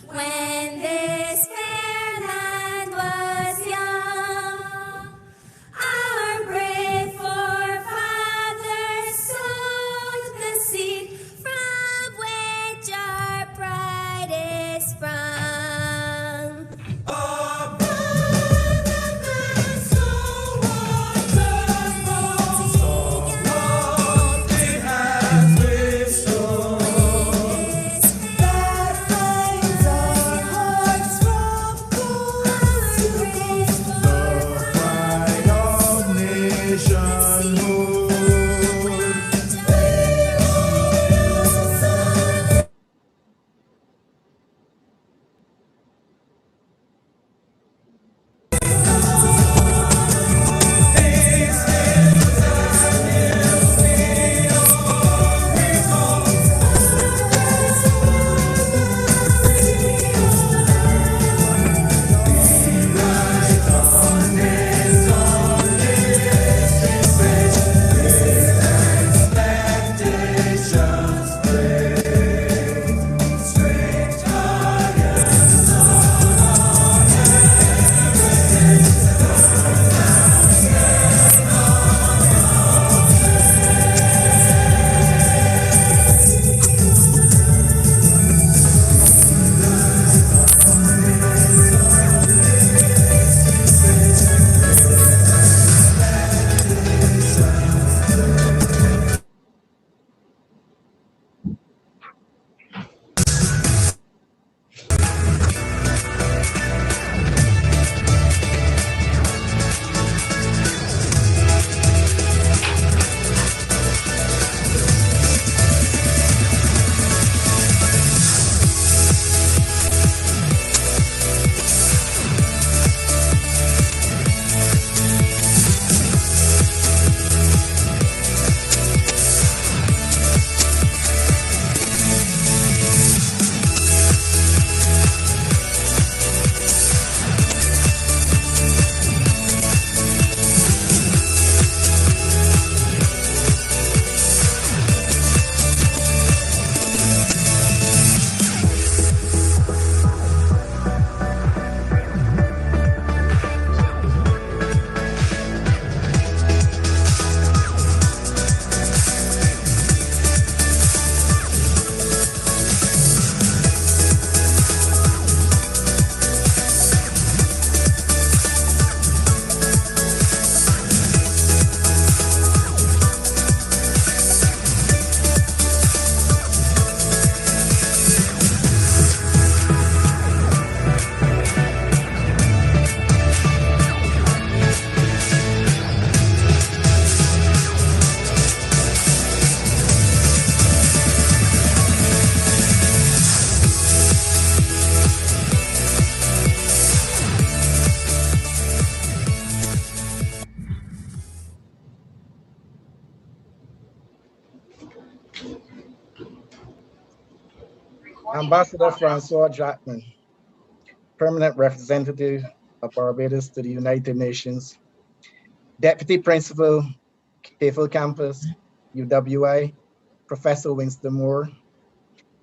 When this fair land was young, our brave forefathers sowed the seed from which our pride is sprung. Ambassador Francois Jackman, Permanent Representative of Barbados to the United Nations, Deputy Principal, Cafel Campus, UWI, Professor Winston Moore,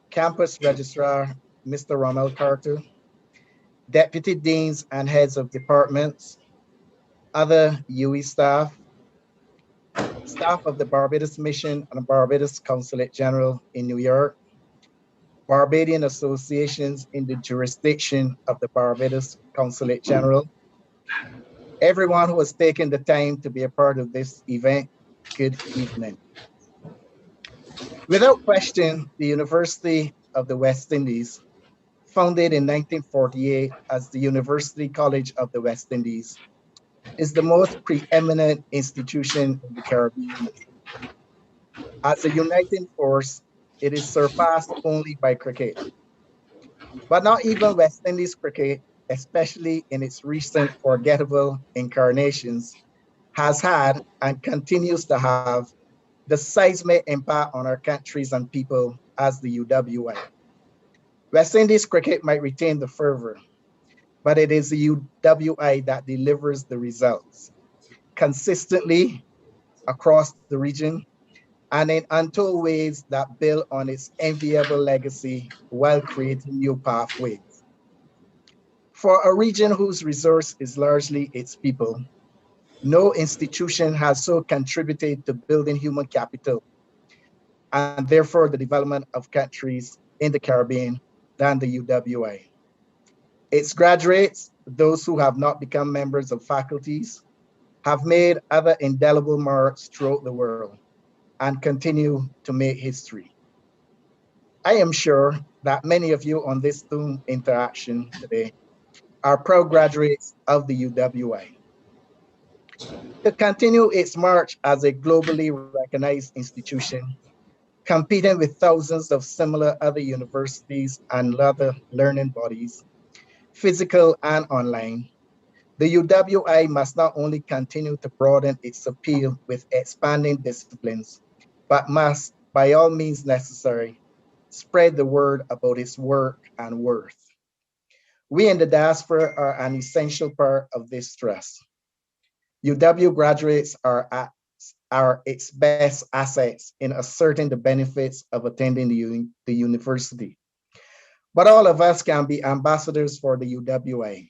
Campus Registrar, Mr. Rommel Carter, Deputy Deans and Heads of Departments, other UE staff, staff of the Barbados Mission and Barbados Consulate General in New York, Barbadian associations in the jurisdiction of the Barbados Consulate General, everyone who has taken the time to be a part of this event, good evening. Without question, the University of the West Indies founded in 1948 as the University College of the West Indies, is the most preeminent institution in the Caribbean. As a uniting force, it is surpassed only by cricket. But not even West Indies cricket, especially in its recent forgettable incarnations, has had and continues to have the seismic impact on our countries and people as the UWI. West Indies cricket might retain the fervor, but it is the UWI that delivers the results consistently across the region and in untold ways that build on its enviable legacy while creating new pathways. For a region whose resource is largely its people, no institution has so contributed to building human capital and therefore the development of countries in the Caribbean than the UWI. Its graduates, those who have not become members of faculties, have made other indelible marks throughout the world and continue to make history. I am sure that many of you on this Zoom interaction today are proud graduates of the UWI. To continue its march as a globally recognized institution, competing with thousands of similar other universities and other learning bodies, physical and online, the UWI must not only continue to broaden its appeal with expanding disciplines, but must, by all means necessary, spread the word about its work and worth. We in the diaspora are an essential part of this trust. UW graduates are its best assets in asserting the benefits of attending the university. But all of us can be ambassadors for the UWA,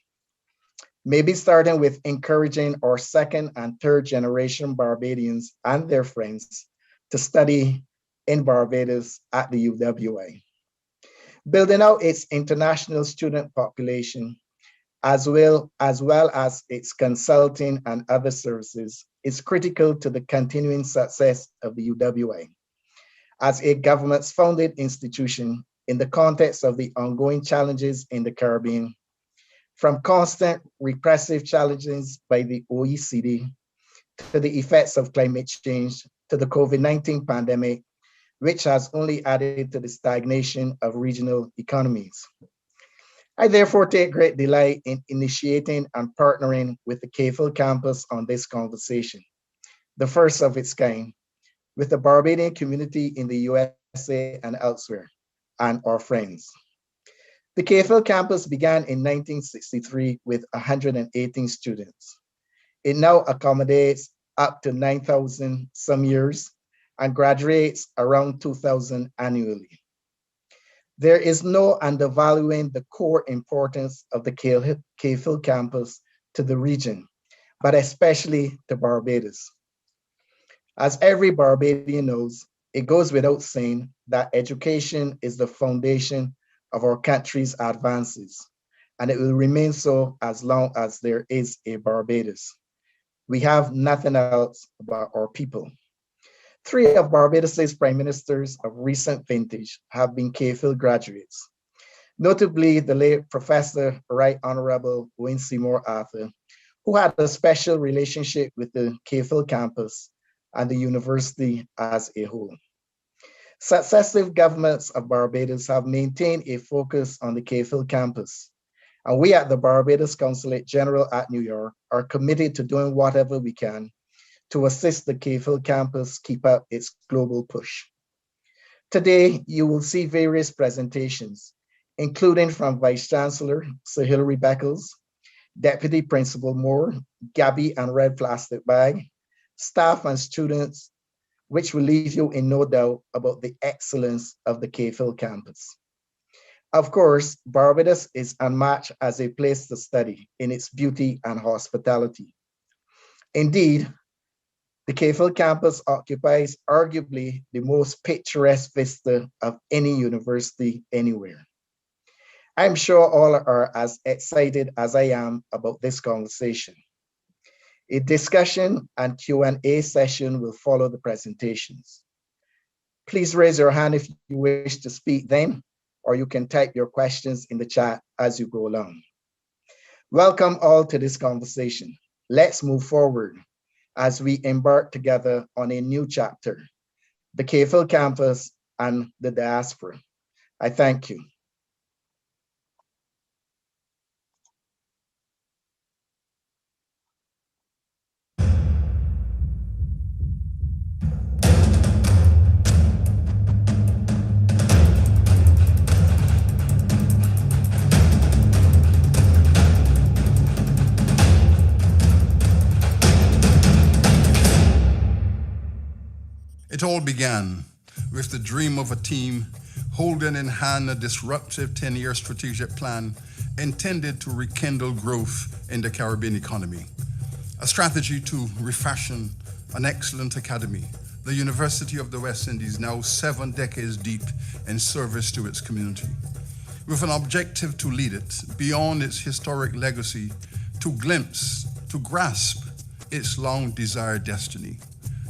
maybe starting with encouraging our second and third generation Barbadians and their friends to study in Barbados at the UWA. Building out its international student population, as well as its consulting and other services, is critical to the continuing success of the UWA. As a government's founded institution in the context of the ongoing challenges in the Caribbean, from constant repressive challenges by the OECD to the effects of climate change to the COVID-19 pandemic, which has only added to the stagnation of regional economies. I therefore take great delight in initiating and partnering with the CAFL campus on this conversation, the first of its kind, with the Barbadian community in the USA and elsewhere, and our friends. The CAFL campus began in 1963 with 118 students. It now accommodates up to 9,000 some years and graduates around 2,000 annually. There is no undervaluing the core importance of the CAFL campus to the region, but especially to Barbados. As every Barbadian knows, it goes without saying that education is the foundation of our country's advances, and it will remain so as long as there is a Barbados. We have nothing else but our people. Three of Barbados's prime ministers of recent vintage have been CAFL graduates, notably the late Professor Right Honorable Wayne Seymour Arthur, who had a special relationship with the CAFL campus and the university as a whole. Successive governments of Barbados have maintained a focus on the CAFL campus, and we at the Barbados Consulate General at New York are committed to doing whatever we can to assist the CAFL campus keep up its global push. Today, you will see various presentations, including from Vice Chancellor Sir Hilary Beckles, Deputy Principal Moore, Gabby and Red Plastic Bag, staff and students, which will leave you in no doubt about the excellence of the CAFL campus. Of course, Barbados is unmatched as a place to study in its beauty and hospitality. Indeed, the CAFL campus occupies arguably the most picturesque vista of any university anywhere. I'm sure all are as excited as I am about this conversation. A discussion and Q&A session will follow the presentations. Please raise your hand if you wish to speak then, or you can type your questions in the chat as you go along. Welcome all to this conversation. Let's move forward as we embark together on a new chapter, the KFL campus and the diaspora. I thank you. It all began with the dream of a team holding in hand a disruptive 10-year strategic plan intended to rekindle growth in the Caribbean economy. A strategy to refashion an excellent academy, the University of the West Indies, now 7 decades deep in service to its community, with an objective to lead it beyond its historic legacy, to grasp its long-desired destiny.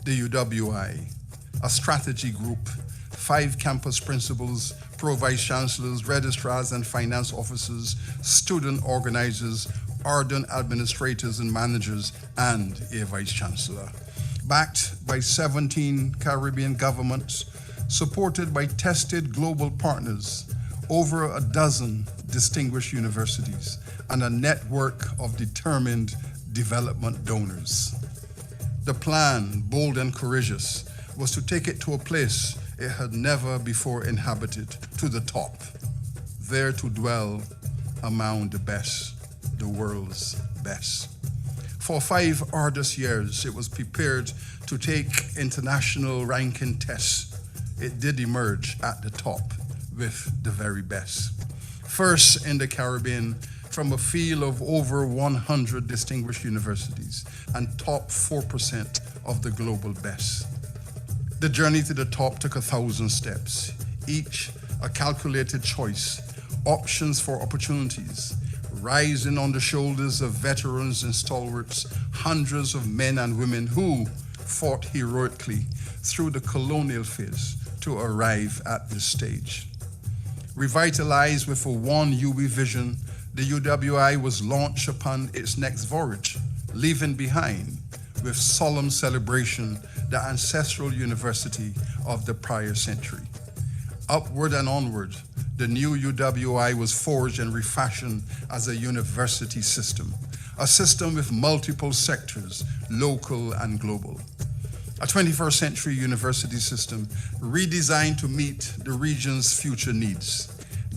The UWI, a strategy group, 5 campus principals, pro-vice-chancellors, registrars and finance officers, student organizers, ardent administrators and managers, and a vice-chancellor. Backed by 17 Caribbean governments, supported by tested global partners, over a dozen distinguished universities, and a network of determined development donors. The plan, bold and courageous, was to take it to a place it had never before inhabited, to the top, there to dwell among the best, the world's best. For 5 arduous years, it was prepared to take international ranking tests. It did emerge at the top with the very best. First in the Caribbean, from a field of over 100 distinguished universities and top 4% of the global best. The journey to the top took 1,000 steps, each a calculated choice, options for opportunities, rising on the shoulders of veterans and stalwarts, hundreds of men and women who fought heroically through the colonial phase to arrive at this stage. Revitalized with a one UWI vision, the UWI was launched upon its next voyage, leaving behind, with solemn celebration, the ancestral university of the prior century. Upward and onward, the new UWI was forged and refashioned as a university system, a system with multiple sectors, local and global. A 21st century university system redesigned to meet the region's future needs,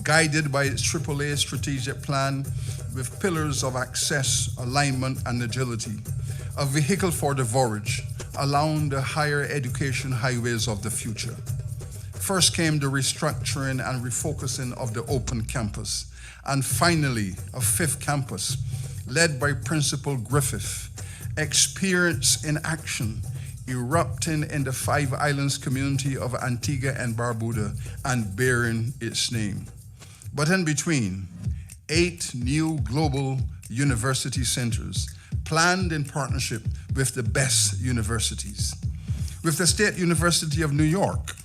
guided by its AAA strategic plan with pillars of access, alignment, and agility, a vehicle for the voyage along the higher education highways of the future. First came the restructuring and refocusing of the open campus, and finally, a 5th campus led by Principal Griffith, experience in action, erupting in the 5 islands community of Antigua and Barbuda and bearing its name. But in between, 8 new global university centers planned in partnership with the best universities. With the State University of New York,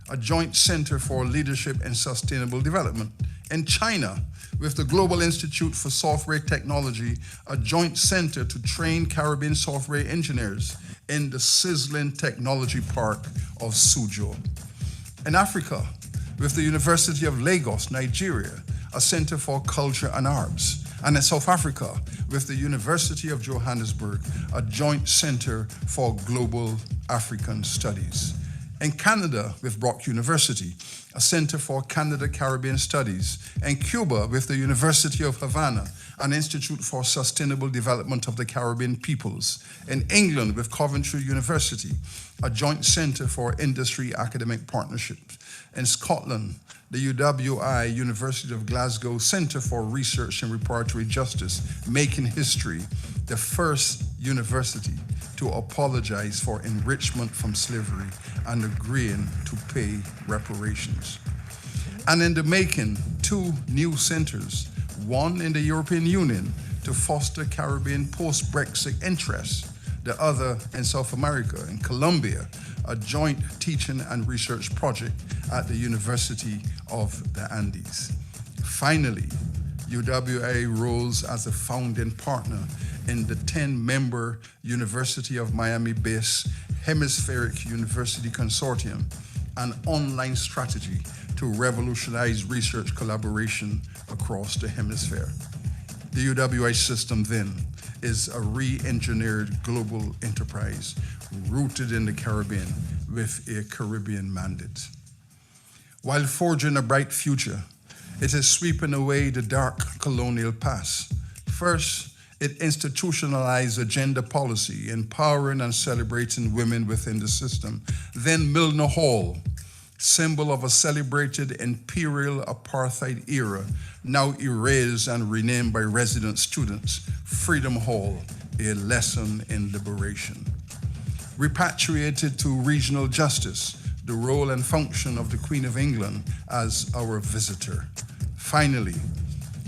a joint center for leadership and sustainable development. In China, with the Global Institute for Software Technology, a joint center to train Caribbean software engineers in the sizzling technology park of Suzhou. In Africa, with the University of Lagos, Nigeria, a center for culture and arts. And in South Africa, with the University of Johannesburg, a joint center for global African studies. In Canada, with Brock University, a center for Canada-Caribbean studies. In Cuba, with the University of Havana, an institute for sustainable development of the Caribbean peoples. In England, with Coventry University, a joint center for industry academic partnerships. In Scotland, the UWI, University of Glasgow Centre for Research and Reparatory Justice, making history, the first university to apologize for enrichment from slavery and agreeing to pay reparations. And in the making, 2 new centers, one in the European Union to foster Caribbean post-Brexit interests, the other in South America, in Colombia, a joint teaching and research project at the University of the Andes. Finally, UWI rose as a founding partner in the 10-member University of Miami-based Hemispheric University Consortium, an online strategy to revolutionize research collaboration across the hemisphere. The UWI system then is a re-engineered global enterprise rooted in the Caribbean with a Caribbean mandate. While forging a bright future, it is sweeping away the dark colonial past. First, it institutionalized a gender policy, empowering and celebrating women within the system. Then Milner Hall, symbol of a celebrated imperial apartheid era, now erased and renamed by resident students, Freedom Hall, a lesson in liberation. Repatriated to regional justice, the role and function of the Queen of England as our visitor. Finally,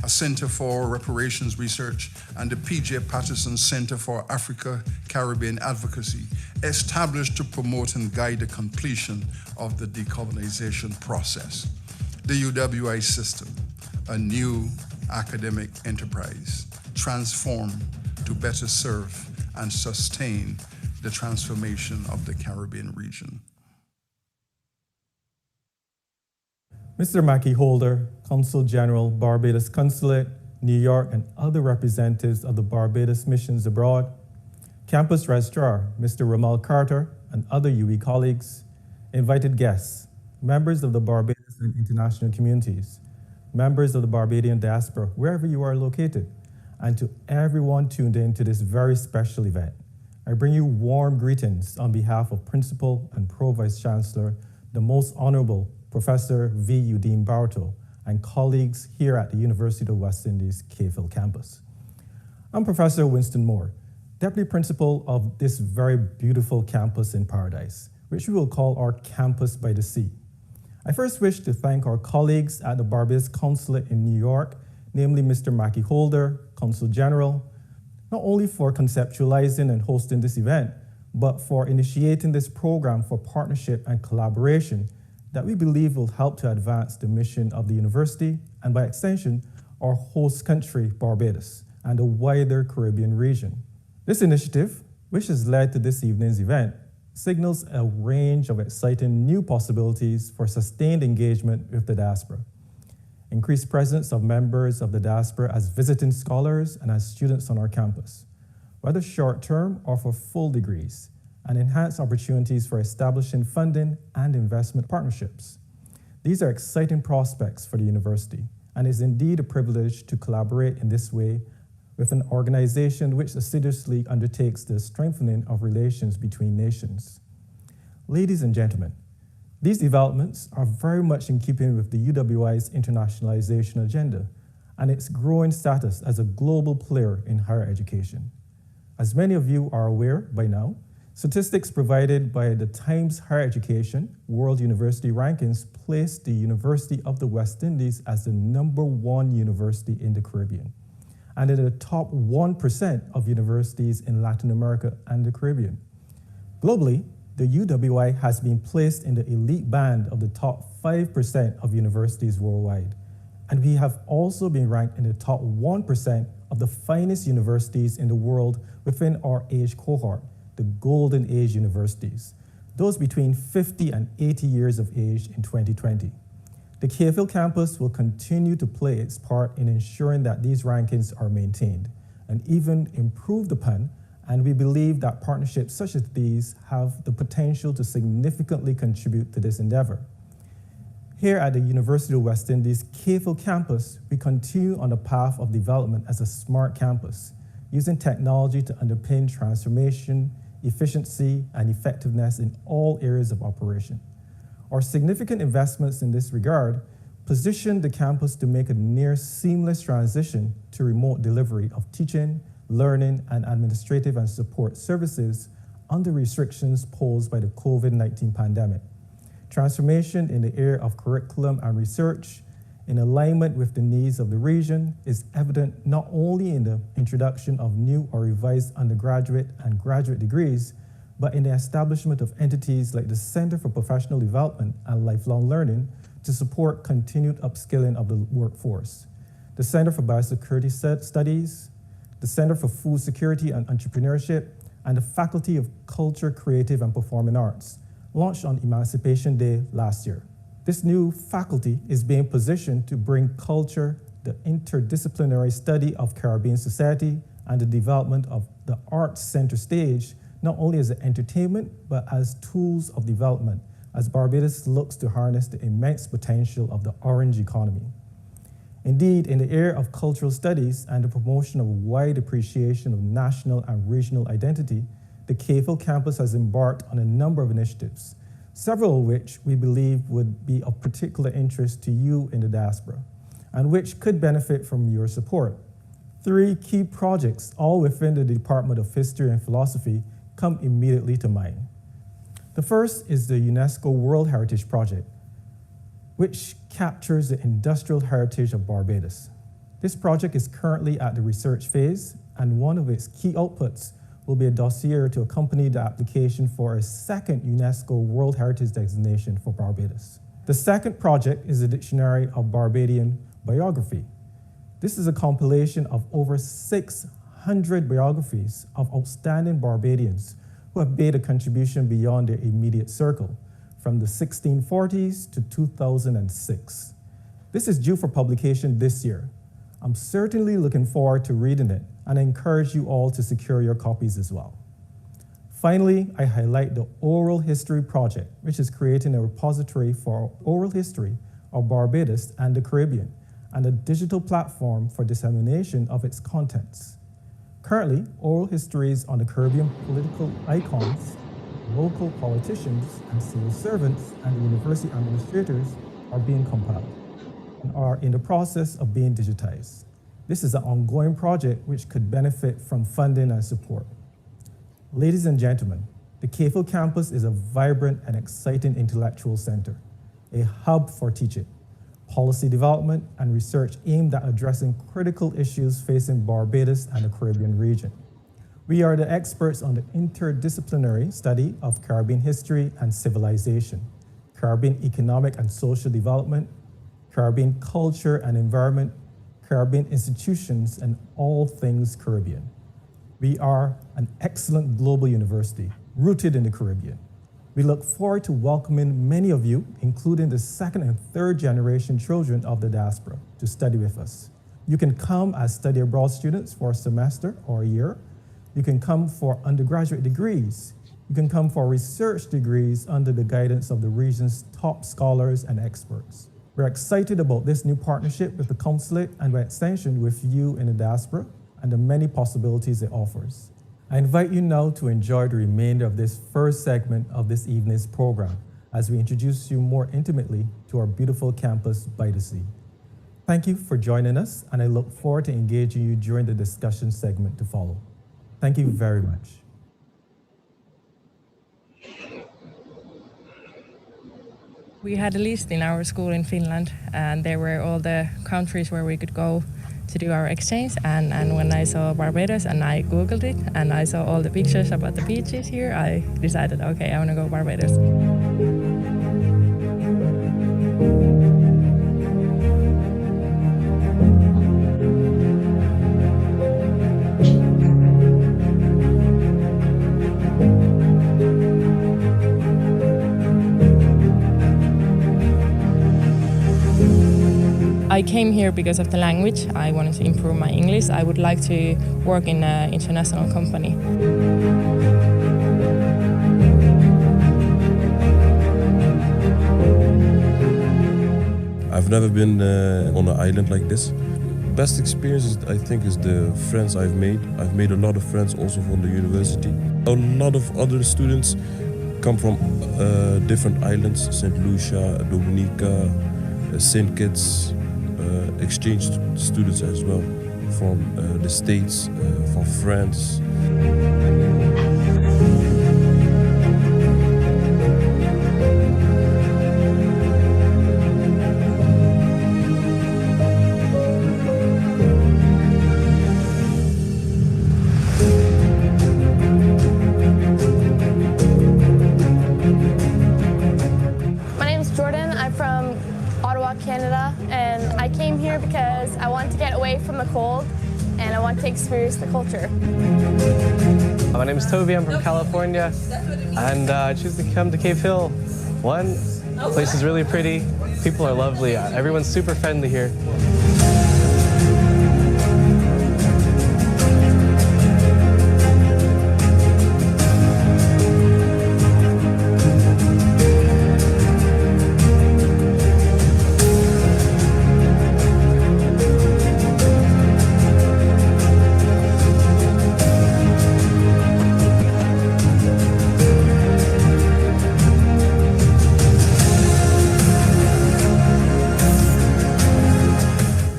a Center for Reparations Research and the P.J. Patterson Center for Africa-Caribbean Advocacy, established to promote and guide the completion of the decarbonization process. The UWI system, a new academic enterprise, transformed to better serve and sustain the transformation of the Caribbean region. Mr. Mackie Holder, Consul General, Barbados Consulate, New York, and other representatives of the Barbados missions abroad, Campus Registrar, Mr. Ramal Carter, and other UE colleagues, invited guests, members of the Barbados and international communities, members of the Barbadian diaspora, wherever you are located, and to everyone tuned in to this very special event. I bring you warm greetings on behalf of Principal and Pro-Vice Chancellor, the Most Honorable Professor V. Udine Barto, and colleagues here at the University of the West Indies Cave Hill campus. I'm Professor Winston Moore, Deputy Principal of this very beautiful campus in Paradise, which we will call our Campus by the Sea. I first wish to thank our colleagues at the Barbados Consulate in New York, namely Mr. Mackie Holder, Consul General, not only for conceptualizing and hosting this event, but for initiating this program for partnership and collaboration that we believe will help to advance the mission of the university and, by extension, our host country, Barbados, and the wider Caribbean region. This initiative, which has led to this evening's event, signals a range of exciting new possibilities for sustained engagement with the diaspora. Increased presence of members of the diaspora as visiting scholars and as students on our campus, whether short-term or for full degrees, and enhance opportunities for establishing funding and investment partnerships. These are exciting prospects for the university, and it is indeed a privilege to collaborate in this way with an organization which assiduously undertakes the strengthening of relations between nations. Ladies and gentlemen, these developments are very much in keeping with the UWI's internationalization agenda and its growing status as a global player in higher education. As many of you are aware by now, statistics provided by the Times Higher Education World University Rankings placed the University of the West Indies as the #1 university in the Caribbean, and in the top 1% of universities in Latin America and the Caribbean. Globally, the UWI has been placed in the elite band of the top 5% of universities worldwide, and we have also been ranked in the top 1% of the finest universities in the world within our age cohort, the Golden Age universities, those between 50 and 80 years of age in 2020. The Cave Hill campus will continue to play its part in ensuring that these rankings are maintained and even improved upon, and we believe that partnerships such as these have the potential to significantly contribute to this endeavor. Here at the University of West Indies Cave Hill campus, we continue on the path of development as a smart campus, using technology to underpin transformation, efficiency, and effectiveness in all areas of operation. Our significant investments in this regard position the campus to make a near seamless transition to remote delivery of teaching, learning, and administrative and support services under restrictions posed by the COVID-19 pandemic. Transformation in the area of curriculum and research, in alignment with the needs of the region, is evident not only in the introduction of new or revised undergraduate and graduate degrees, but in the establishment of entities like the Center for Professional Development and Lifelong Learning to support continued upskilling of the workforce, the Center for Biosecurity Studies, the Center for Food Security and Entrepreneurship, and the Faculty of Culture, Creative, and Performing Arts, launched on Emancipation Day last year. This new faculty is being positioned to bring culture, the interdisciplinary study of Caribbean society, and the development of the arts center stage, not only as an entertainment, but as tools of development, as Barbados looks to harness the immense potential of the orange economy. Indeed, in the area of cultural studies and the promotion of wide appreciation of national and regional identity, the CAFL campus has embarked on a number of initiatives, several of which we believe would be of particular interest to you in the diaspora, and which could benefit from your support. 3 key projects, all within the Department of History and Philosophy, come immediately to mind. The first is the UNESCO World Heritage Project, which captures the industrial heritage of Barbados. This project is currently at the research phase, and one of its key outputs will be a dossier to accompany the application for a second UNESCO World Heritage designation for Barbados. The second project is the Dictionary of Barbadian Biography. This is a compilation of over 600 biographies of outstanding Barbadians who have made a contribution beyond their immediate circle, from the 1640s to 2006. This is due for publication this year. I'm certainly looking forward to reading it, and I encourage you all to secure your copies as well. Finally, I highlight the Oral History Project, which is creating a repository for oral history of Barbados and the Caribbean, and a digital platform for dissemination of its contents. Currently, oral histories on the Caribbean political icons, local politicians and civil servants, and university administrators are being compiled and are in the process of being digitized. This is an ongoing project which could benefit from funding and support. Ladies and gentlemen, the CAFL campus is a vibrant and exciting intellectual center, a hub for teaching, policy development, and research aimed at addressing critical issues facing Barbados and the Caribbean region. We are the experts on the interdisciplinary study of Caribbean history and civilization, Caribbean economic and social development, Caribbean culture and environment, Caribbean institutions, and all things Caribbean. We are an excellent global university rooted in the Caribbean. We look forward to welcoming many of you, including the second and third generation children of the diaspora, to study with us. You can come as study abroad students for a semester or a year. You can come for undergraduate degrees. You can come for research degrees under the guidance of the region's top scholars and experts. We're excited about this new partnership with the consulate and by extension with you in the diaspora and the many possibilities it offers. I invite you now to enjoy the remainder of this first segment of this evening's program as we introduce you more intimately to our beautiful campus by the sea. Thank you for joining us, and I look forward to engaging you during the discussion segment to follow. Thank you very much. We had a list in our school in Finland, and there were all the countries where we could go to do our exchange. And when I saw Barbados and I Googled it and I saw all the pictures about the beaches here, I decided, okay, I want to go Barbados. I came here because of the language. I wanted to improve my English. I would like to work in an international company. I've never been on an island like this. Best experience, I think, is the friends I've made. I've made a lot of friends also from the university. A lot of other students come from different islands, St. Lucia, Dominica, St. Kitts, exchange students as well, from the States, from France. away from the cold, and I want to experience the culture. My name is Toby, I'm from California, and I choose to come to Cave Hill. One, the place is really pretty, people are lovely, everyone's super friendly here.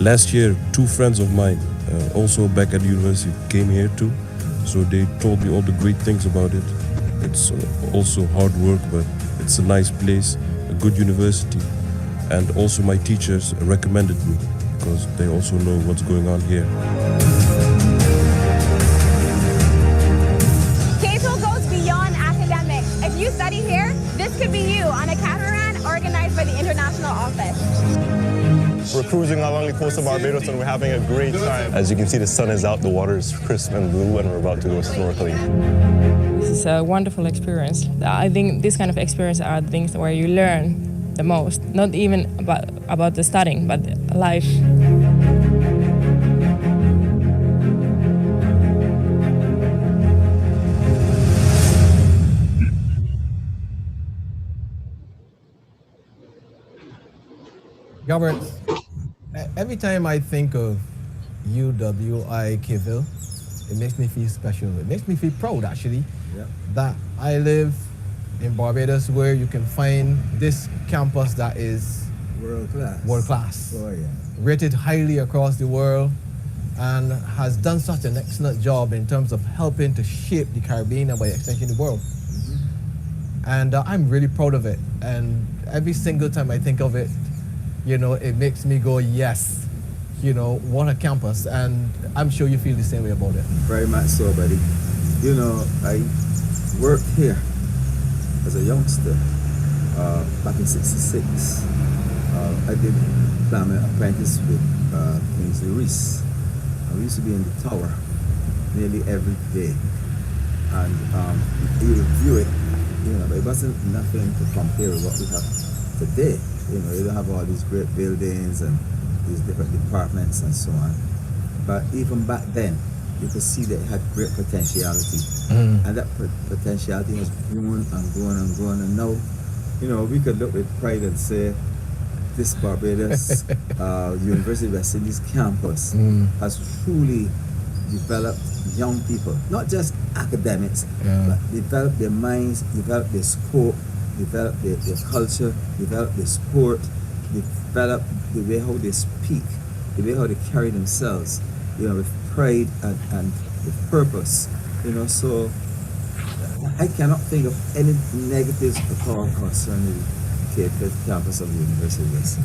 Last year, two friends of mine, also back at the university, came here too. So they told me all the great things about it. It's also hard work, but it's a nice place, a good university. And also my teachers recommended me because they also know what's going on here. Cave Hill goes beyond academics. If you study here, this could be you on a catamaran organized by the International Office. We're cruising along the coast of Barbados and we're having a great time. As you can see, the sun is out, the water is crisp and blue, and we're about to go snorkeling. This is a wonderful experience. I think this kind of experience are the things where you learn the most, not even about the studying, but life. Gilbert, every time I think of UWI Cave Hill, it makes me feel special. It makes me feel proud, actually, that I live in Barbados, where you can find this campus that is world class. World class. Oh, yeah. Rated highly across the world, and has done such an excellent job in terms of helping to shape the Caribbean and by extension the world. And I'm really proud of it. And every single time I think of it, you know, it makes me go, yes, you know, what a campus. And I'm sure you feel the same way about it. Very much so, buddy. You know, I worked here as a youngster back in '66. I did plumbing apprentice with Kingsley Reese. We used to be in the tower nearly every day. And you review it, you know, but it wasn't nothing to compare with what we have today. You know, you don't have all these great buildings and these different departments and so on. But even back then, you could see that it had great potentiality. And that potentiality has grown and grown and grown. And now, you know, we could look with pride and say, this Barbados University of West Indies campus has truly developed young people, not just academics, but developed their minds, developed their scope, develop their culture, develop their sport, develop the way how they speak, the way how they carry themselves, you know, with pride and with purpose, you know. So I cannot think of any negatives at all concerning the campus of the University of West.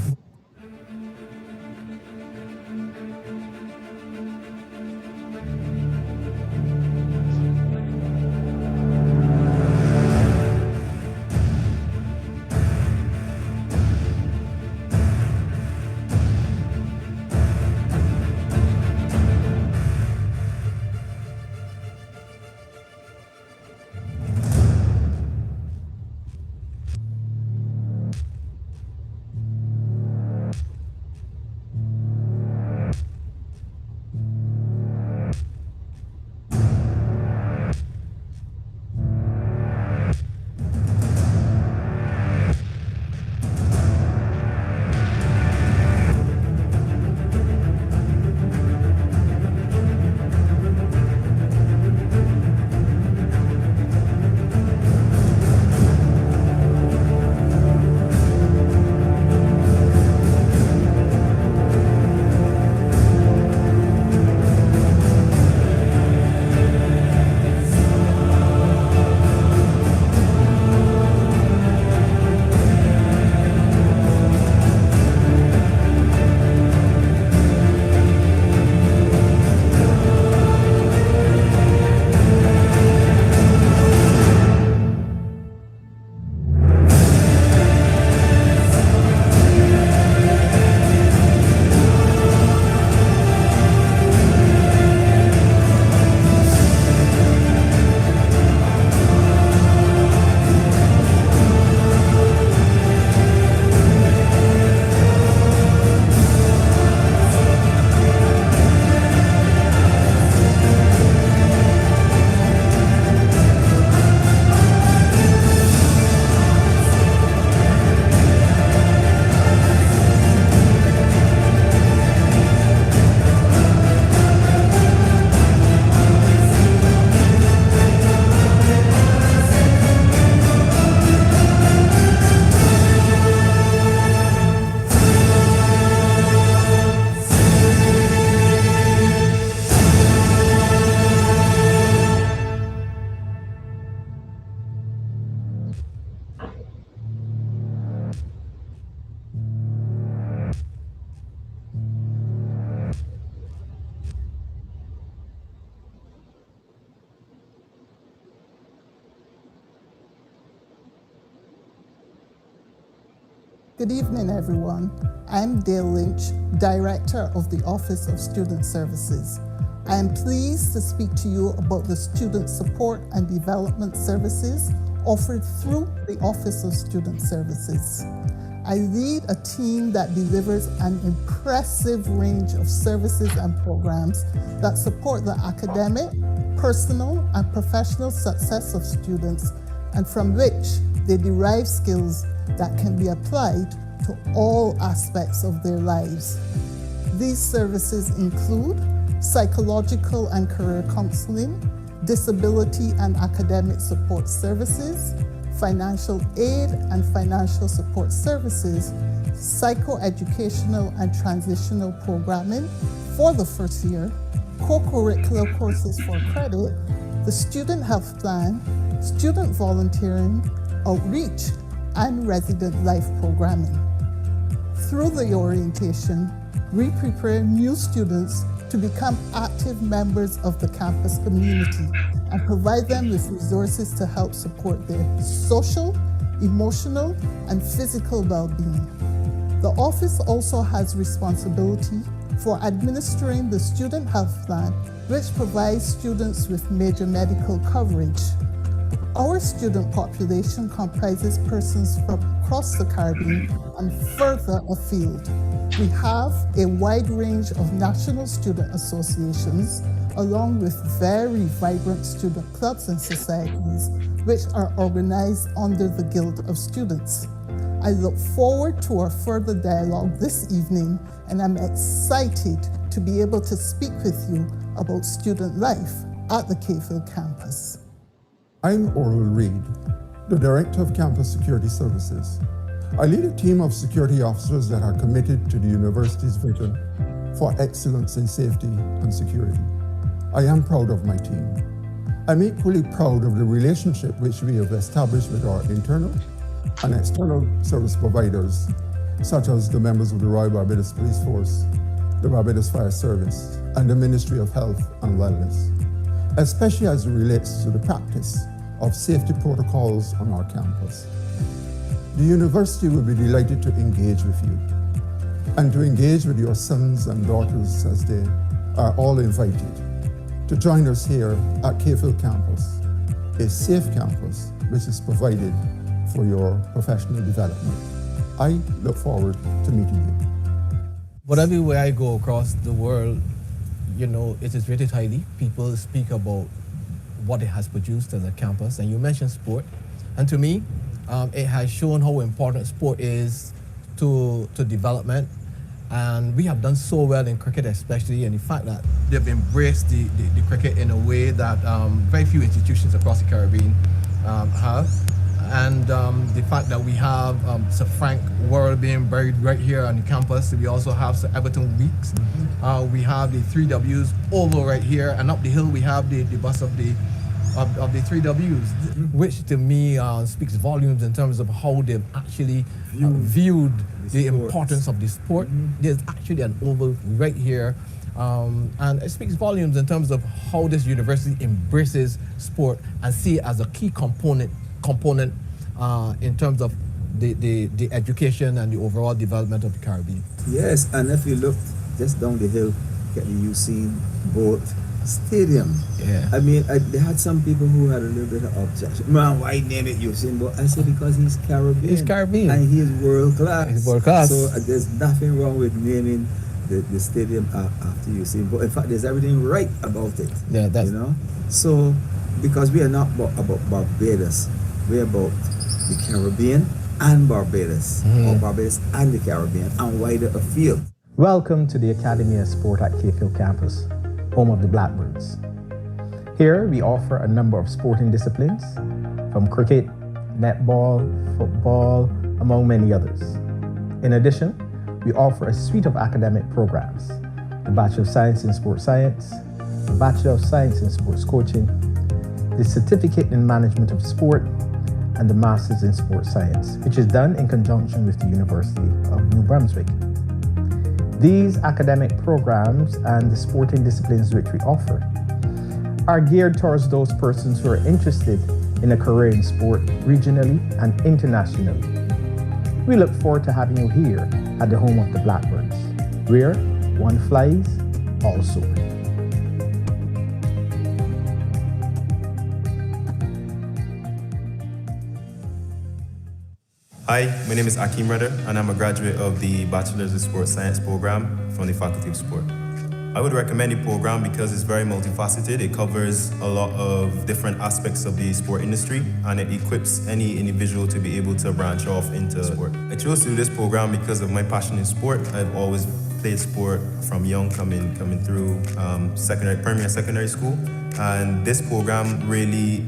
Good evening, everyone. I'm Dale Lynch, Director of the Office of Student Services. I am pleased to speak to you about the Student Support and Development Services offered through the Office of Student Services. I lead a team that delivers an impressive range of services and programs that support the academic, personal, and professional success of students, and from which they derive skills that can be applied to all aspects of their lives. These services include psychological and career counseling, disability and academic support services, financial aid and financial support services, psychoeducational and transitional programming for the first year, co-curricular courses for credit, the student health plan, student volunteering, outreach, and resident life programming. Through the orientation, we prepare new students to become active members of the campus community and provide them with resources to help support their social, emotional, and physical well-being. The office also has responsibility for administering the student health plan, which provides students with major medical coverage. Our student population comprises persons from across the Caribbean and further afield. We have a wide range of national student associations, along with very vibrant student clubs and societies, which are organized under the Guild of Students. I look forward to our further dialogue this evening, and I'm excited to be able to speak with you about student life at the Cave campus. I'm Oral Reed, the Director of Campus Security Services. I lead a team of security officers that are committed to the university's vision for excellence in safety and security. I am proud of my team. I'm equally proud of the relationship which we have established with our internal and external service providers, such as the members of the Royal Barbados Police Force, the Barbados Fire Service, and the Ministry of Health and Wellness, especially as it relates to the practice of safety protocols on our campus. The university will be delighted to engage with you and to engage with your sons and daughters as they are all invited to join us here at Cave Hill campus, a safe campus which is provided for your professional development. I look forward to meeting you. But everywhere I go across the world, you know, it is rated highly. People speak about what it has produced as a campus, and you mentioned sport. And to me, it has shown how important sport is to development. And we have done so well in cricket, especially, and the fact that they've embraced the cricket in a way that very few institutions across the Caribbean have. And the fact that we have Sir Frank Worrell being buried right here on the campus. We also have Sir Everton Weeks. We have the 3Ws over right here, and up the hill we have the bus of the 3Ws, which to me speaks volumes in terms of how they've actually viewed the importance of the sport. There's actually an oval right here, and it speaks volumes in terms of how this university embraces sport and see it as a key component in terms of the education and the overall development of the Caribbean. Yes, and if you look just down the hill, get the Usain Bolt Stadium. Yeah. I mean, they had some people who had a little bit of objection. Man, why name it Usain Bolt? I said because he's Caribbean. He's Caribbean. And he is world class. He's world class. So there's nothing wrong with naming the stadium after Usain Bolt. In fact, there's everything right about it. Yeah, that's... You know? So, because we are not about Barbados, we're about the Caribbean and Barbados, or Barbados and the Caribbean, and wider afield. Welcome to the Academy of Sport at Cave Hill campus, home of the Blackbirds. Here we offer a number of sporting disciplines, from cricket, netball, football, among many others. In addition, we offer a suite of academic programs: the Bachelor of Science in Sports Science, the Bachelor of Science in Sports Coaching, the Certificate in Management of Sport, and the Masters in Sports Science, which is done in conjunction with the University of New Brunswick. These academic programs and the sporting disciplines which we offer are geared towards those persons who are interested in a career in sport regionally and internationally. We look forward to having you here at the home of the Blackbirds, where one flies, all soar. Hi, my name is Akeem Redder, and I'm a graduate of the Bachelor's of Sports Science program from the Faculty of Sport. I would recommend the program because it's very multifaceted. It covers a lot of different aspects of the sport industry, and it equips any individual to be able to branch off into sport. I chose to do this program because of my passion in sport. I've always played sport from young, coming through primary and secondary school, and this program really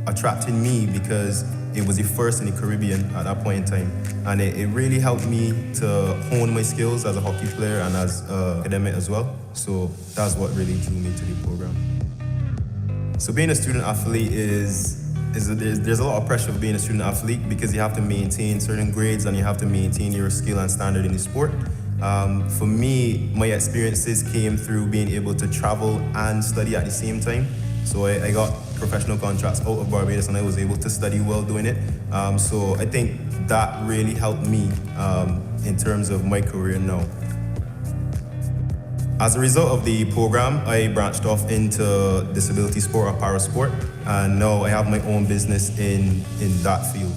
attracted me because it was the first in the Caribbean at that point in time. And it really helped me to hone my skills as a hockey player and as an academic as well. So that's what really drew me to the program. So being a student athlete there's a lot of pressure of being a student athlete because you have to maintain certain grades and you have to maintain your skill and standard in the sport. For me, my experiences came through being able to travel and study at the same time. So I got professional contracts out of Barbados and I was able to study while doing it. So I think that really helped me in terms of my career now. As a result of the program, I branched off into disability sport or parasport, and now I have my own business in that field.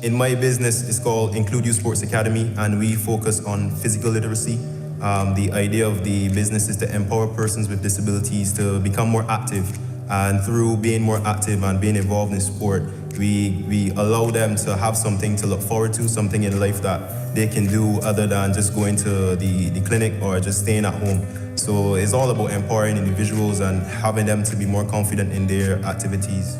In my business, it's called Include You Sports Academy, and we focus on physical literacy. The idea of the business is to empower persons with disabilities to become more active. And through being more active and being involved in sport, we allow them to have something to look forward to, something in life that they can do other than just going to the clinic or just staying at home. So it's all about empowering individuals and having them to be more confident in their activities.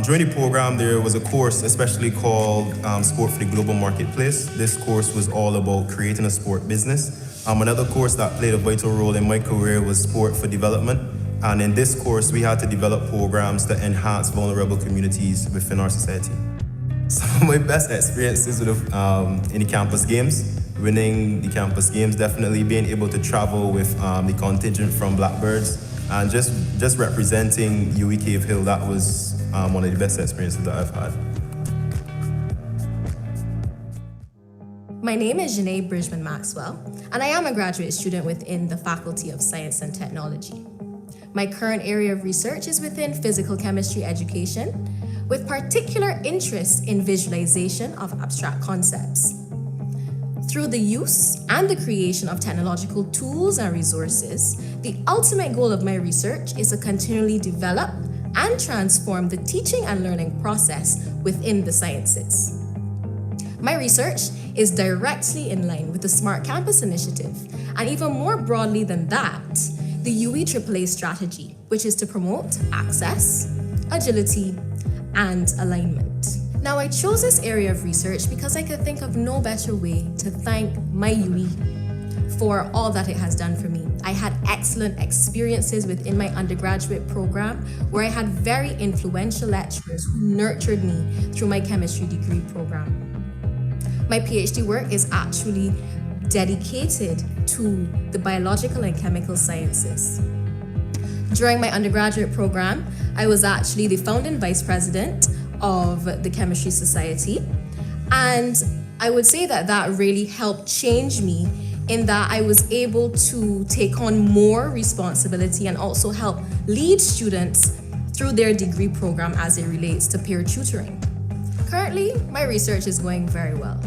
During the program, there was a course especially called Sport for the Global Marketplace. This course was all about creating a sport business. Another course that played a vital role in my career was Sport for Development. And in this course, we had to develop programs to enhance vulnerable communities within our society. Some of my best experiences in the campus games, winning the campus games, definitely being able to travel with the contingent from Blackbirds, and just representing UWI Cave Hill, that was one of the best experiences that I've had. My name is Janae Bridgman Maxwell, and I am a graduate student within the Faculty of Science and Technology. My current area of research is within physical chemistry education, with particular interest in visualization of abstract concepts. Through the use and the creation of technological tools and resources, the ultimate goal of my research is to continually develop and transform the teaching and learning process within the sciences. My research is directly in line with the Smart Campus Initiative, and even more broadly than that, the UWI strategy, which is to promote access, agility, and alignment. Now, I chose this area of research because I could think of no better way to thank my UWI for all that it has done for me. I had excellent experiences within my undergraduate program where I had very influential lecturers who nurtured me through my chemistry degree program. My PhD work is actually dedicated to the biological and chemical sciences. During my undergraduate program, I was actually the founding vice president of the Chemistry Society, and I would say that that really helped change me in that I was able to take on more responsibility and also help lead students through their degree program as it relates to peer tutoring. Currently, my research is going very well.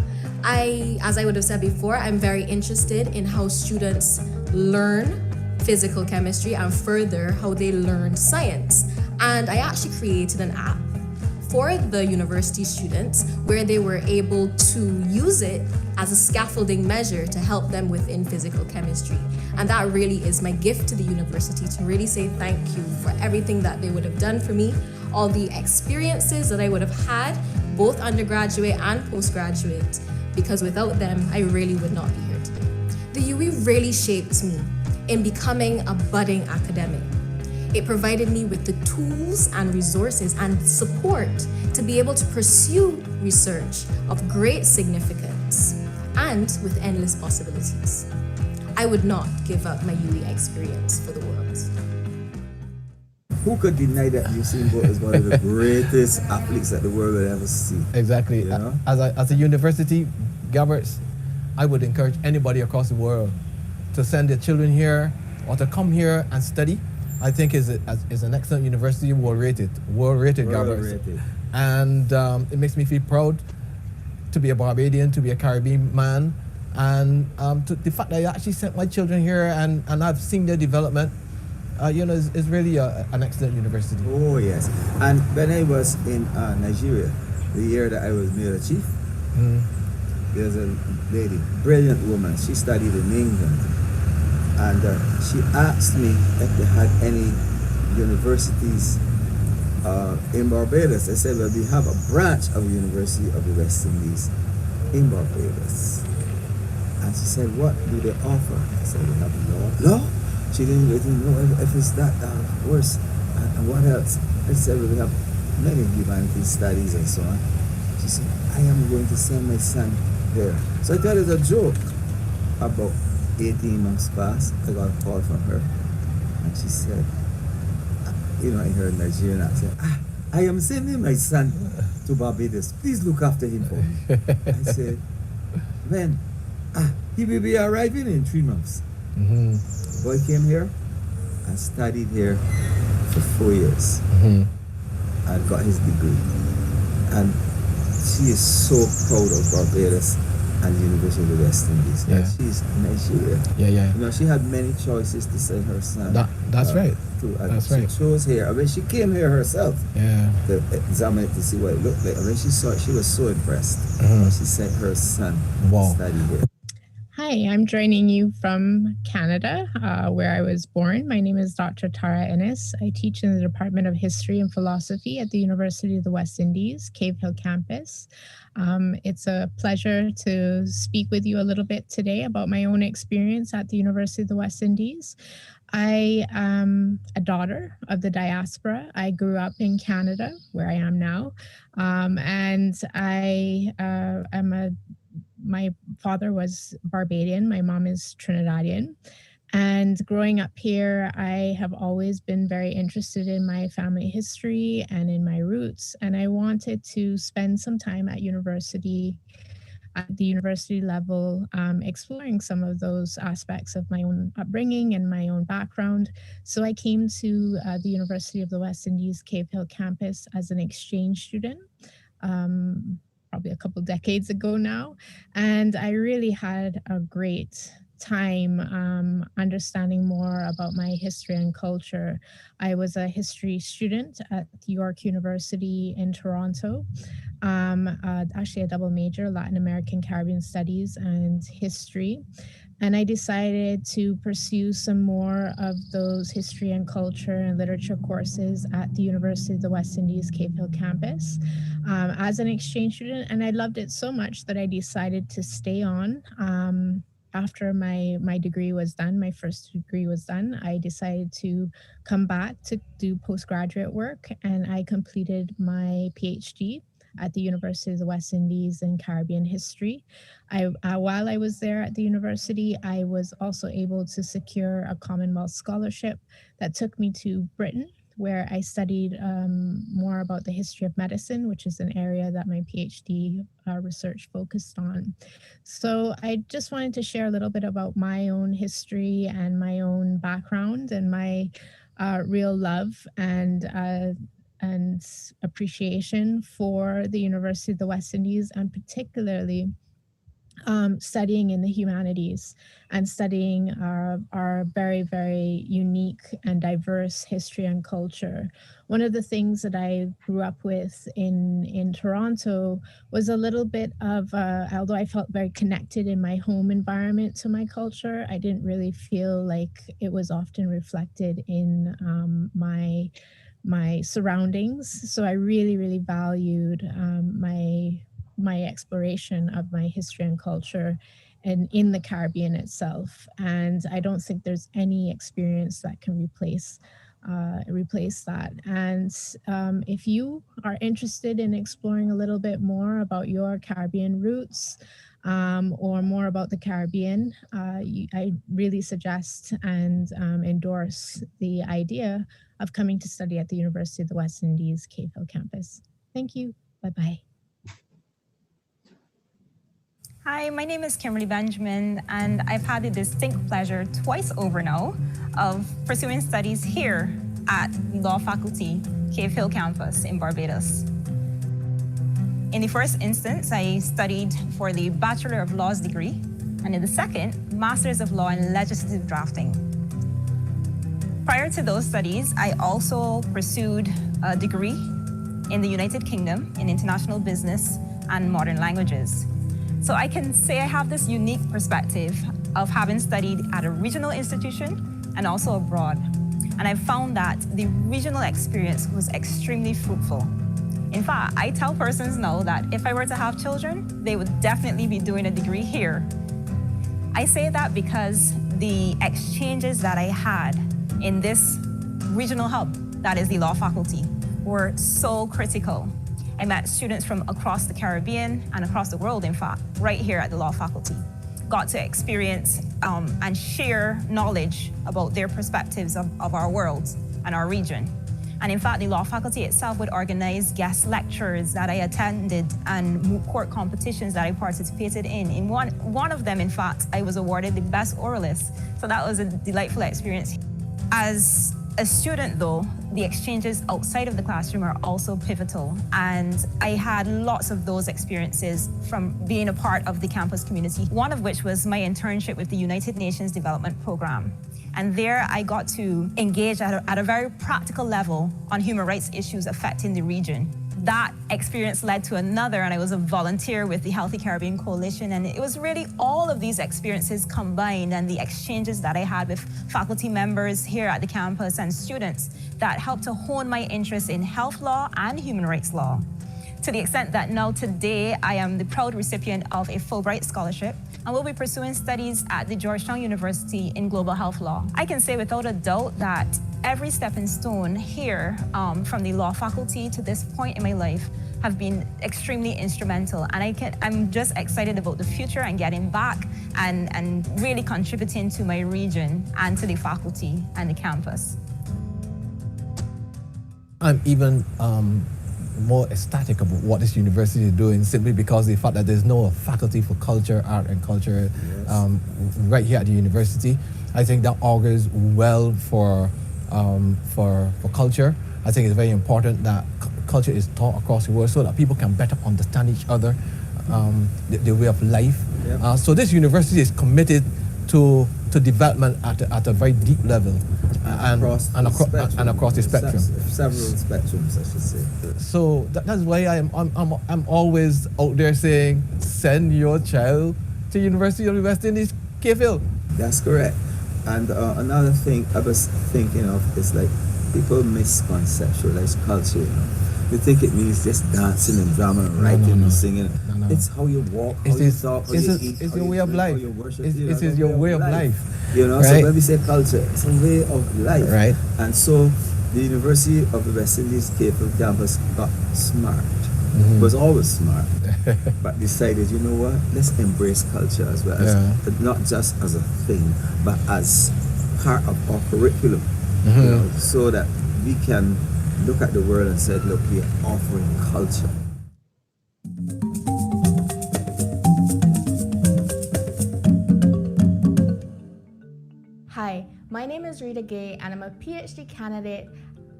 As I would have said before, I'm very interested in how students learn physical chemistry and further how they learn science. And I actually created an app for the university students where they were able to use it as a scaffolding measure to help them within physical chemistry. And that really is my gift to the university, to really say thank you for everything that they would have done for me, all the experiences that I would have had, both undergraduate and postgraduate, because without them, I really would not be here today. The UWI really shaped me in becoming a budding academic. It provided me with the tools and resources and support to be able to pursue research of great significance and with endless possibilities. I would not give up my UWI experience for the world. who could deny that Usain Bolt is one of the greatest athletes that the world will ever see? Exactly. You know? As a university, Gabbert, I would encourage anybody across the world to send their children here or to come here and study. I think is an excellent university, world rated, Gabbert. And it makes me feel proud to be a Barbadian, to be a Caribbean man, and the fact that I actually sent my children here and I've seen their development, is really an excellent university. Oh yes, and when I was in Nigeria, the year that I was mayor chief, there's a lady, brilliant woman. She studied in England, and she asked me if they had any universities in Barbados. I said, well, we have a branch of the University of the West Indies in Barbados. And she said, what do they offer? I said, we have law. Law? She didn't know if it's that worse. And what else? I said, well, we have many humanities studies and so on. She said, I am going to send my son there. So I thought it was a joke. About 18 months passed, I got a call from her. And she said, in her Nigerian accent, I am sending my son to Barbados. Please look after him for me. I said, when? He will be arriving in 3 months. Boy came here and studied here for 4 years and got his degree. And she is so proud of Barbados and the University of the West Indies. Yeah. She's Nigeria. Yeah. She had many choices to send her son. That's right. She chose here. I mean, she came here herself to examine it to see what it looked like. I mean, she saw it. She was so impressed. She sent her son to study here. Hi, I'm joining you from Canada, where I was born. My name is Dr. Tara Ennis. I teach in the Department of History and Philosophy at the University of the West Indies, Cave Hill campus. It's a pleasure to speak with you a little bit today about my own experience at the University of the West Indies. I am a daughter of the diaspora. I grew up in Canada, where I am now, and I am my father was Barbadian, my mom is Trinidadian. And growing up here, I have always been very interested in my family history and in my roots. And I wanted to spend some time at the university level, exploring some of those aspects of my own upbringing and my own background. So I came to the University of the West Indies Cave Hill campus as an exchange student. Probably a couple decades ago now. And I really had a great time understanding more about my history and culture. I was a history student at York University in Toronto, actually a double major, Latin American Caribbean Studies and History. And I decided to pursue some more of those history and culture and literature courses at the University of the West Indies Cave Hill campus as an exchange student. And I loved it so much that I decided to stay on. After my degree was done, my first degree was done, I decided to come back to do postgraduate work, and I completed my PhD at the University of the West Indies in Caribbean history. While I was there at the university, I was also able to secure a Commonwealth scholarship that took me to Britain, where I studied more about the history of medicine, which is an area that my PhD research focused on. So I just wanted to share a little bit about my own history and my own background and my real love and appreciation for the University of the West Indies, and particularly studying in the humanities and studying our very, very unique and diverse history and culture. One of the things that I grew up with in Toronto was a little bit of, although I felt very connected in my home environment to my culture, I didn't really feel like it was often reflected in my surroundings. So I really, really valued my exploration of my history and culture and in the Caribbean itself. And I don't think there's any experience that can replace that. And if you are interested in exploring a little bit more about your Caribbean roots, or more about the Caribbean, I really suggest and endorse the idea of coming to study at the University of the West Indies Cave Hill campus. Thank you. Bye-bye. Hi, my name is Kimberly Benjamin, and I've had the distinct pleasure twice over now of pursuing studies here at the Law Faculty, Cave Hill campus in Barbados. In the first instance, I studied for the Bachelor of Laws degree, and in the second, Masters of Law in Legislative Drafting. Prior to those studies, I also pursued a degree in the United Kingdom in International Business and Modern Languages. So I can say I have this unique perspective of having studied at a regional institution and also abroad. And I found that the regional experience was extremely fruitful. In fact, I tell persons now that if I were to have children, they would definitely be doing a degree here. I say that because the exchanges that I had in this regional hub, that is the Law Faculty, were so critical. I met students from across the Caribbean and across the world, in fact, right here at the Law Faculty. Got to experience and share knowledge about their perspectives of our world and our region. And in fact, the Law Faculty itself would organize guest lectures that I attended and moot court competitions that I participated in. In one of them, in fact, I was awarded the best oralist. So that was a delightful experience. As a student, though, the exchanges outside of the classroom are also pivotal. And I had lots of those experiences from being a part of the campus community, one of which was my internship with the United Nations Development Program. And there I got to engage at a very practical level on human rights issues affecting the region. That experience led to another, and I was a volunteer with the Healthy Caribbean Coalition. And it was really all of these experiences combined and the exchanges that I had with faculty members here at the campus and students that helped to hone my interest in health law and human rights law. To the extent that now today I am the proud recipient of a Fulbright scholarship and will be pursuing studies at the Georgetown University in global health law. I can say without a doubt that every stepping stone here from the law faculty to this point in my life have been extremely instrumental. And I'm just excited about the future and getting back and really contributing to my region and to the faculty and the campus. I'm even more ecstatic about what this university is doing simply because of the fact that there's no faculty for culture, art and culture right here at the university. I think that augurs well for culture. I think it's very important that culture is taught across the world so that people can better understand each other, the way of life. Yep. So this university is committed to development at a very deep level and across the spectrum. Several spectrums, I should say. So that's why I'm always out there saying, send your child to University of the West Indies, Cave Hill. That's correct. And another thing I was thinking of is like people misconceptualize culture. You know? They think it means just dancing and drama and writing and singing. No. It's how you walk, how you talk, how you eat, it's your way of life. It is your way of life. You know, right? So when we say culture, it's a way of life. Right. And so the University of the West Indies Cave Hill campus got smart. Mm-hmm. Was always smart, but decided, you know what, let's embrace culture as well, as, not just as a thing, but as part of our curriculum, you know, so that we can look at the world and say, look, we are offering culture. Hi, my name is Rita Gay and I'm a PhD candidate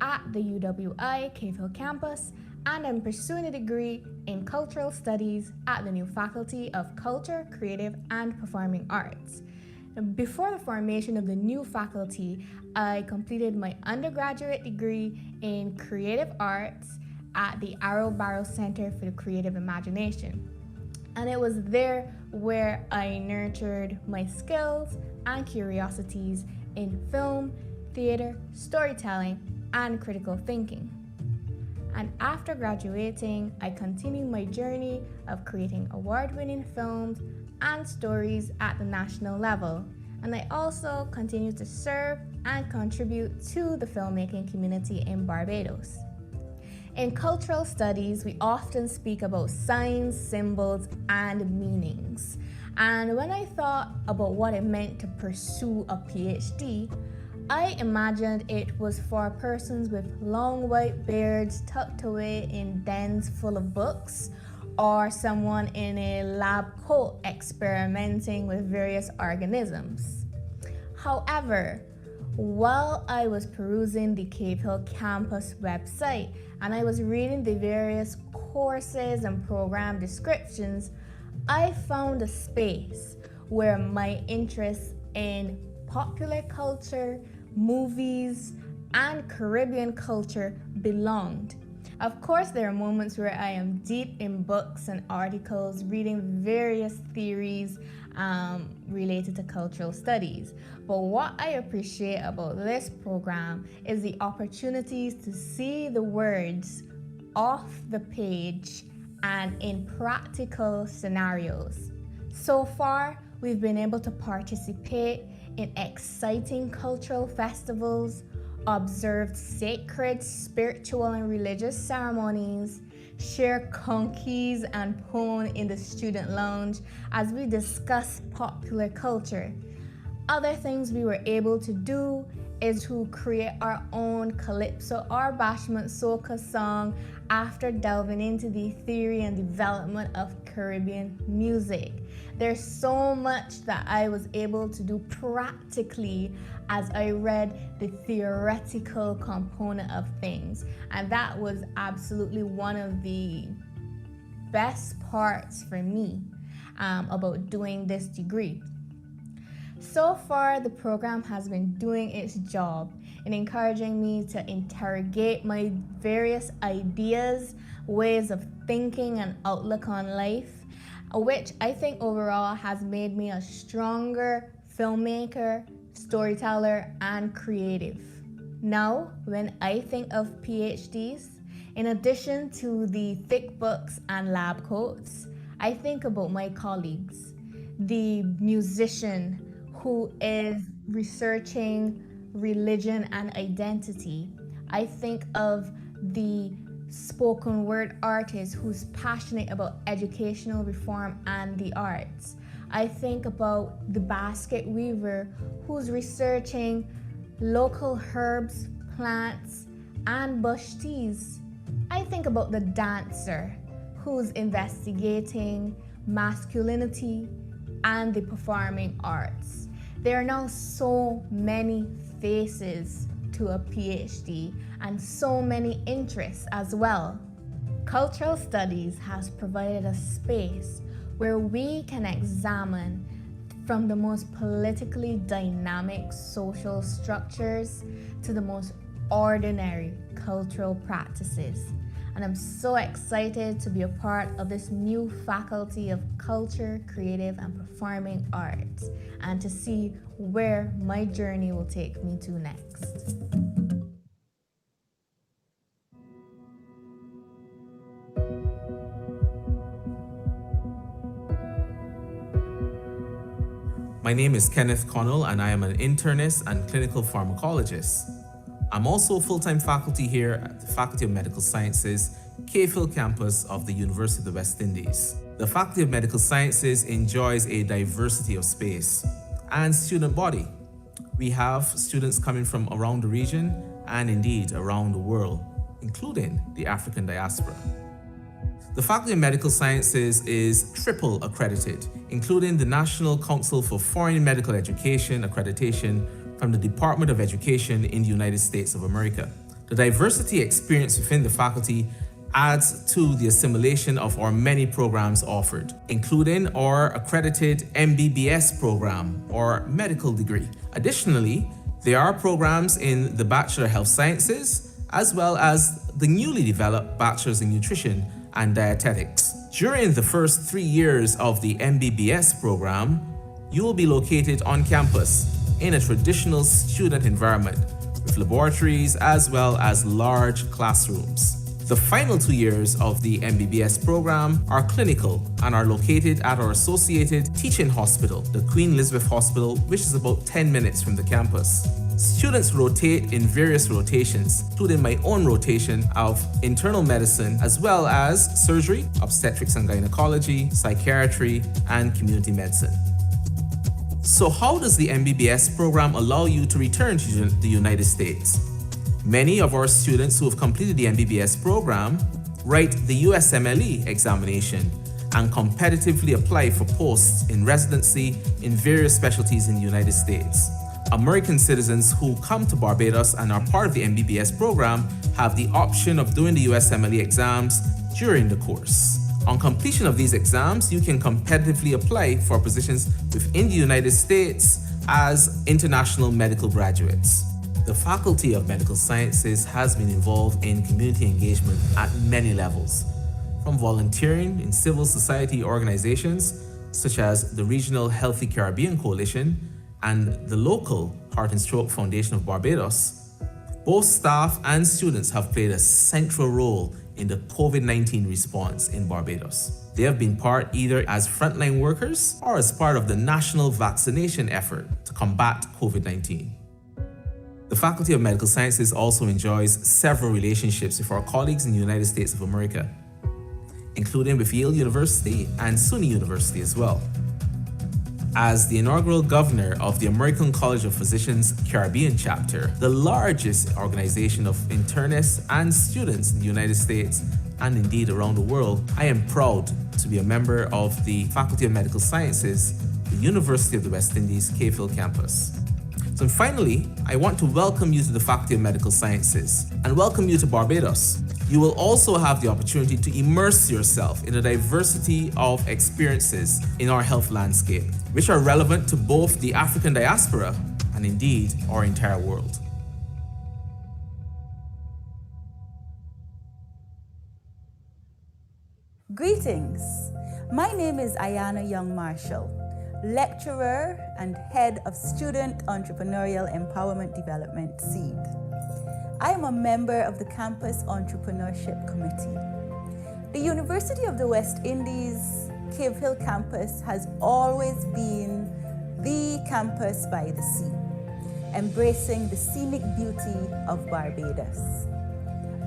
at the UWI Cave Hill campus, and I'm pursuing a degree in cultural studies at the new Faculty of Culture, Creative and Performing Arts. Before the formation of the new faculty, I completed my undergraduate degree in creative arts at the Arrow Barrow Center for the Creative Imagination. And it was there where I nurtured my skills and curiosities in film, theater, storytelling, and critical thinking. And after graduating, I continued my journey of creating award-winning films and stories at the national level. And I also continue to serve and contribute to the filmmaking community in Barbados. In cultural studies, we often speak about signs, symbols, and meanings. And when I thought about what it meant to pursue a PhD, I imagined it was for persons with long white beards tucked away in dens full of books, or someone in a lab coat experimenting with various organisms. However, while I was perusing the Cave Hill campus website and I was reading the various courses and program descriptions, I found a space where my interests in popular culture, movies, and Caribbean culture belonged. Of course, there are moments where I am deep in books and articles, reading various theories related to cultural studies. But what I appreciate about this program is the opportunities to see the words off the page and in practical scenarios. So far, we've been able to participate in exciting cultural festivals, observed sacred, spiritual, and religious ceremonies, share conkeys and pone in the student lounge as we discuss popular culture. Other things we were able to do is to create our own calypso or bashment soca song after delving into the theory and development of Caribbean music. There's so much that I was able to do practically as I read the theoretical component of things, and that was absolutely one of the best parts for me about doing this degree. So far, the program has been doing its job in encouraging me to interrogate my various ideas, ways of thinking, and outlook on life, which I think overall has made me a stronger filmmaker, storyteller, and creative. Now, when I think of PhDs, in addition to the thick books and lab coats, I think about my colleagues, the musician who is researching religion and identity. I think of the spoken word artist who's passionate about educational reform and the arts. I think about the basket weaver who's researching local herbs, plants, and bush teas. I think about the dancer who's investigating masculinity and the performing arts. There are now so many faces to a PhD and so many interests as well. Cultural studies has provided a space where we can examine from the most politically dynamic social structures to the most ordinary cultural practices. And I'm so excited to be a part of this new faculty of culture, creative, and performing arts, and to see where my journey will take me to next. My name is Kenneth Connell, and I am an internist and clinical pharmacologist. I'm also full-time faculty here at the Faculty of Medical Sciences, Cave Hill campus of the University of the West Indies. The Faculty of Medical Sciences enjoys a diversity of space and student body. We have students coming from around the region and indeed around the world, including the African diaspora. The Faculty of Medical Sciences is triple accredited, including the National Council for Foreign Medical Education accreditation from the Department of Education in the United States of America. The diversity experience within the faculty adds to the assimilation of our many programs offered, including our accredited MBBS program or medical degree. Additionally, there are programs in the Bachelor of Health Sciences, as well as the newly developed Bachelor's in Nutrition and Dietetics. During the first 3 years of the MBBS program, you will be located on campus in a traditional student environment with laboratories as well as large classrooms. The final 2 years of the MBBS program are clinical and are located at our associated teaching hospital, the Queen Elizabeth Hospital, which is about 10 minutes from the campus. Students rotate in various rotations, including my own rotation of internal medicine, as well as surgery, obstetrics and gynecology, psychiatry, and community medicine. So how does the MBBS program allow you to return to the United States? Many of our students who have completed the MBBS program write the USMLE examination and competitively apply for posts in residency in various specialties in the United States. American citizens who come to Barbados and are part of the MBBS program have the option of doing the USMLE exams during the course. On completion of these exams, you can competitively apply for positions within the United States as international medical graduates. The Faculty of Medical Sciences has been involved in community engagement at many levels, from volunteering in civil society organizations such as the Regional Healthy Caribbean Coalition and the local Heart and Stroke Foundation of Barbados. Both staff and students have played a central role in the COVID-19 response in Barbados. They have been part either as frontline workers or as part of the national vaccination effort to combat COVID-19. The Faculty of Medical Sciences also enjoys several relationships with our colleagues in the United States of America, including with Yale University and SUNY University as well. As the inaugural governor of the American College of Physicians Caribbean chapter, the largest organization of internists and students in the United States and indeed around the world, I am proud to be a member of the Faculty of Medical Sciences, the University of the West Indies, Cave Hill campus. So finally, I want to welcome you to the Faculty of Medical Sciences and welcome you to Barbados. You will also have the opportunity to immerse yourself in a diversity of experiences in our health landscape, which are relevant to both the African diaspora and indeed our entire world. Greetings. My name is Ayana Young Marshall, lecturer and head of Student Entrepreneurial Empowerment Development, SEED. I am a member of the Campus Entrepreneurship Committee. The University of the West Indies Cave Hill campus has always been the campus by the sea, embracing the scenic beauty of Barbados.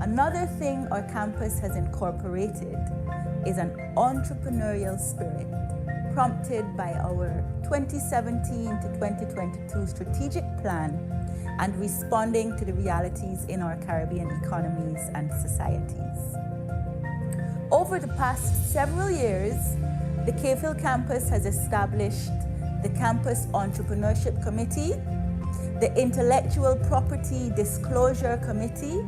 Another thing our campus has incorporated is an entrepreneurial spirit prompted by our 2017 to 2022 strategic plan and responding to the realities in our Caribbean economies and societies. Over the past several years, the Cave Hill campus has established the Campus Entrepreneurship Committee, the Intellectual Property Disclosure Committee,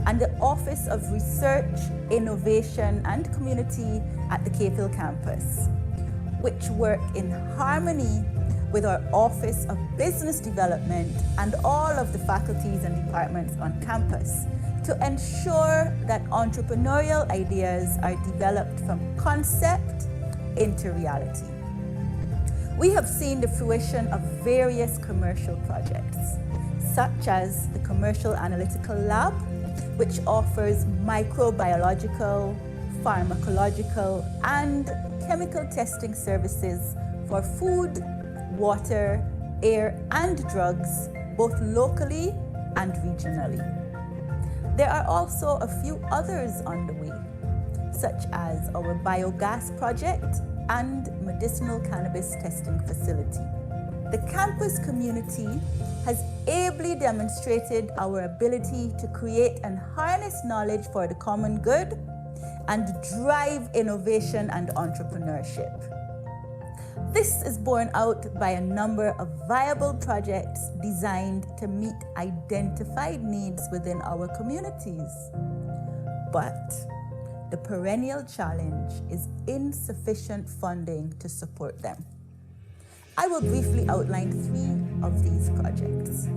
and the Office of Research, Innovation, and Community at the Cave Hill campus, which work in harmony with our Office of Business Development and all of the faculties and departments on campus to ensure that entrepreneurial ideas are developed from concept into reality. We have seen the fruition of various commercial projects, such as the Commercial Analytical Lab, which offers microbiological, pharmacological, and chemical testing services for food, water, air, and drugs, both locally and regionally. There are also a few others on the way, such as our biogas project and medicinal cannabis testing facility. The campus community has ably demonstrated our ability to create and harness knowledge for the common good and drive innovation and entrepreneurship. This is borne out by a number of viable projects designed to meet identified needs within our communities. But the perennial challenge is insufficient funding to support them. I will briefly outline 3 of these projects.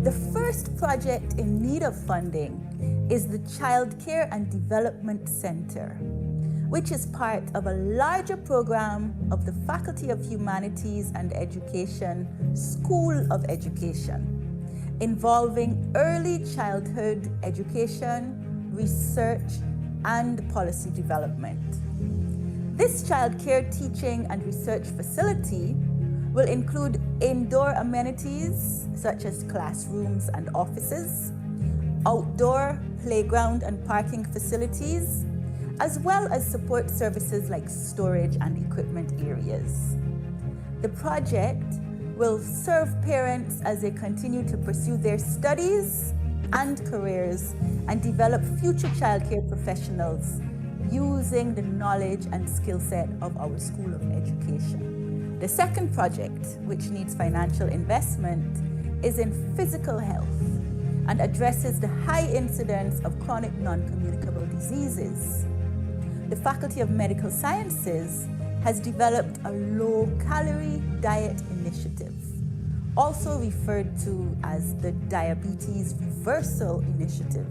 The first project in need of funding is the Child Care and Development Center, which is part of a larger program of the Faculty of Humanities and Education School of Education, involving early childhood education, research, and policy development. This child care teaching and research facility will include indoor amenities such as classrooms and offices, outdoor playground and parking facilities, as well as support services like storage and equipment areas. The project will serve parents as they continue to pursue their studies and careers and develop future childcare professionals using the knowledge and skill set of our School of Education. The second project, which needs financial investment, is in physical health and addresses the high incidence of chronic non-communicable diseases. The Faculty of Medical Sciences has developed a low-calorie diet initiative, also referred to as the Diabetes Reversal Initiative.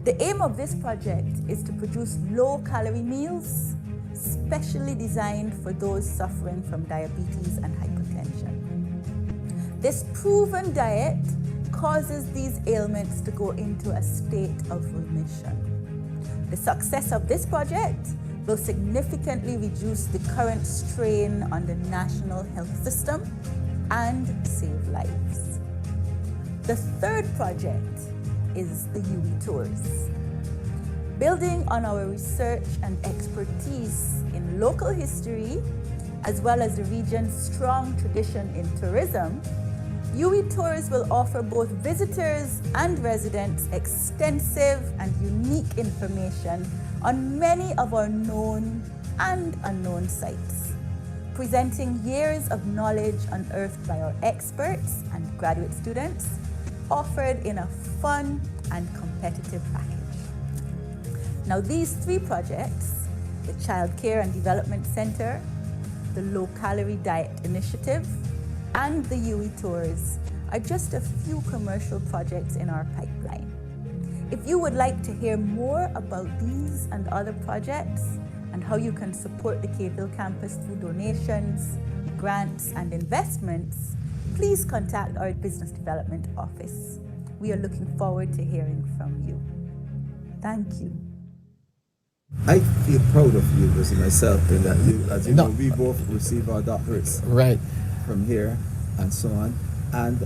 The aim of this project is to produce low-calorie meals specially designed for those suffering from diabetes and hypertension. This proven diet causes these ailments to go into a state of remission. The success of this project will significantly reduce the current strain on the national health system and save lives. The third project is the UWI Tours. Building on our research and expertise in local history, as well as the region's strong tradition in tourism, UWI Tours will offer both visitors and residents extensive and unique information on many of our known and unknown sites, presenting years of knowledge unearthed by our experts and graduate students, offered in a fun and competitive package. Now, these three projects, the Child Care and Development Center, the Low Calorie Diet Initiative, and the UWI Tours, are just a few commercial projects in our pipeline. If you would like to hear more about these and other projects and how you can support the Cave Hill campus through donations, grants, and investments, please contact our Business Development Office. We are looking forward to hearing from you. Thank you. I feel proud of you, Lucy, myself, in that you, as you know, we both receive our doctorates from here and so on. And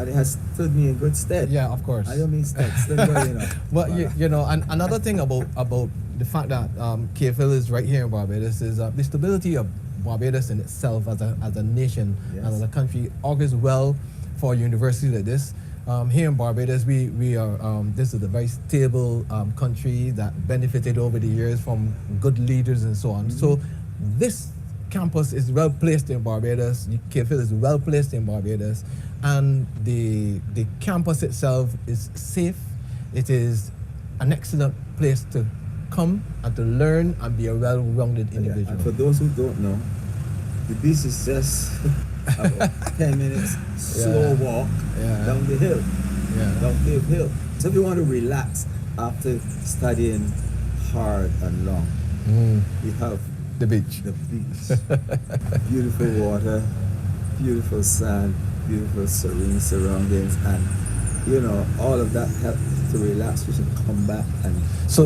it has stood me in good stead. Yeah, of course. I don't mean stead well, you know. Well, you know, and another thing about the fact that Cave Hill is right here in Barbados is the stability of Barbados in itself as a nation and as a country augurs well for a university like this. Here in Barbados, we are this is a very stable country that benefited over the years from good leaders and so on. So this campus is well placed in Barbados. Cave Hill is well placed in Barbados, and the campus itself is safe. It is an excellent place to come and to learn and be a well-rounded individual. And for those who don't know, the beach is just about 10 minutes slow walk down the hill, down Cave Hill. So if you want to relax after studying hard and long, we have the beach. Beautiful water, beautiful sand, beautiful serene surroundings, and you know, all of that helps to relax you and come back and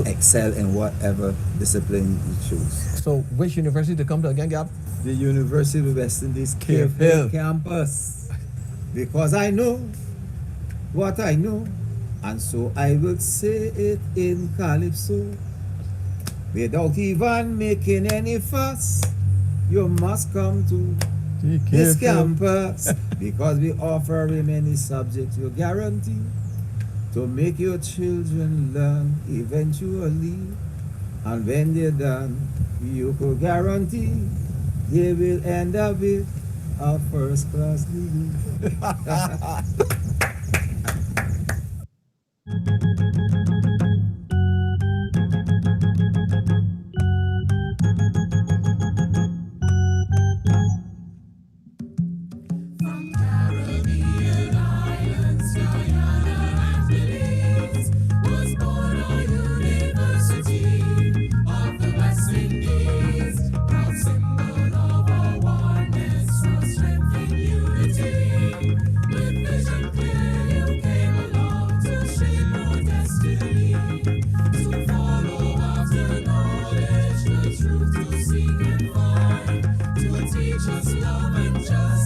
excel in whatever discipline you choose. So which university to come to again, Gab? The University of the West Indies Cave Hill campus. Because I know what I know, and so I will say it in Calypso. Without even making any fuss, you must come to this campus because we offer many subjects you guarantee to make your children learn eventually. And when they're done, you could guarantee they will end up with a first-class degree. Just love and just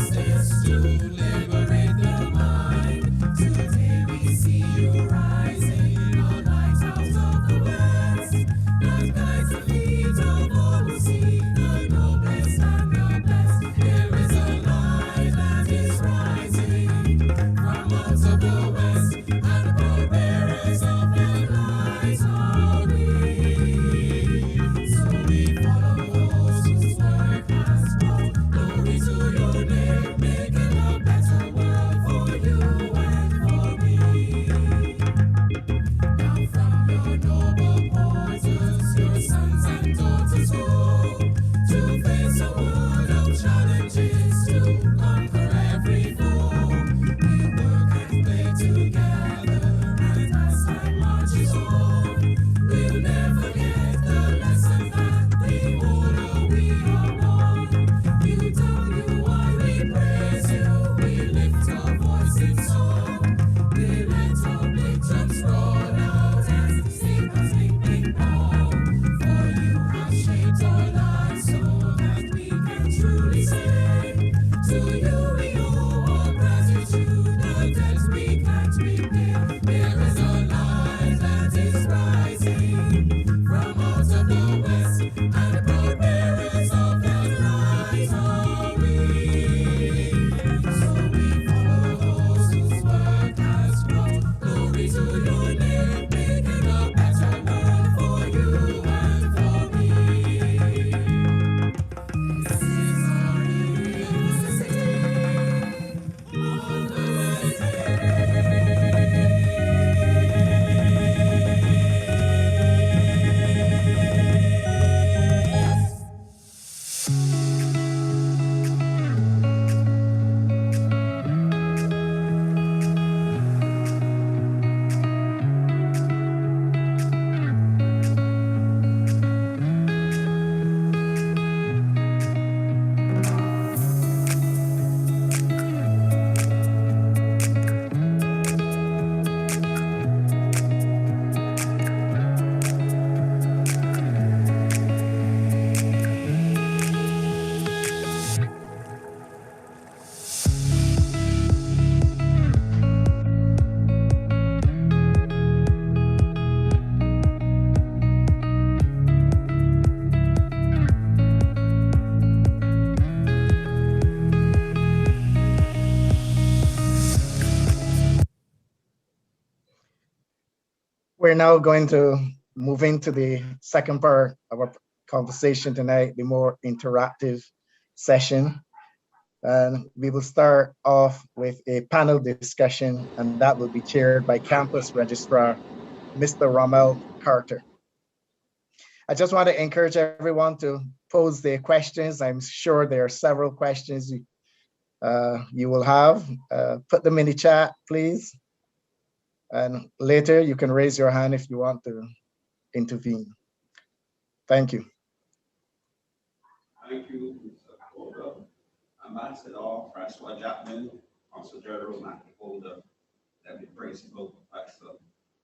we're now going to move into the second part of our conversation tonight, the more interactive session. And we will start off with a panel discussion, and that will be chaired by Campus Registrar, Mr. Rommel Carter. I just want to encourage everyone to pose their questions. I'm sure there are several questions you will have. Put them in the chat, please. And later you can raise your hand if you want to intervene. Thank you. Thank you, Mr. Holder. Ambassador Francois Jackman, Consul General Matthew Holder, Deputy Principal Professor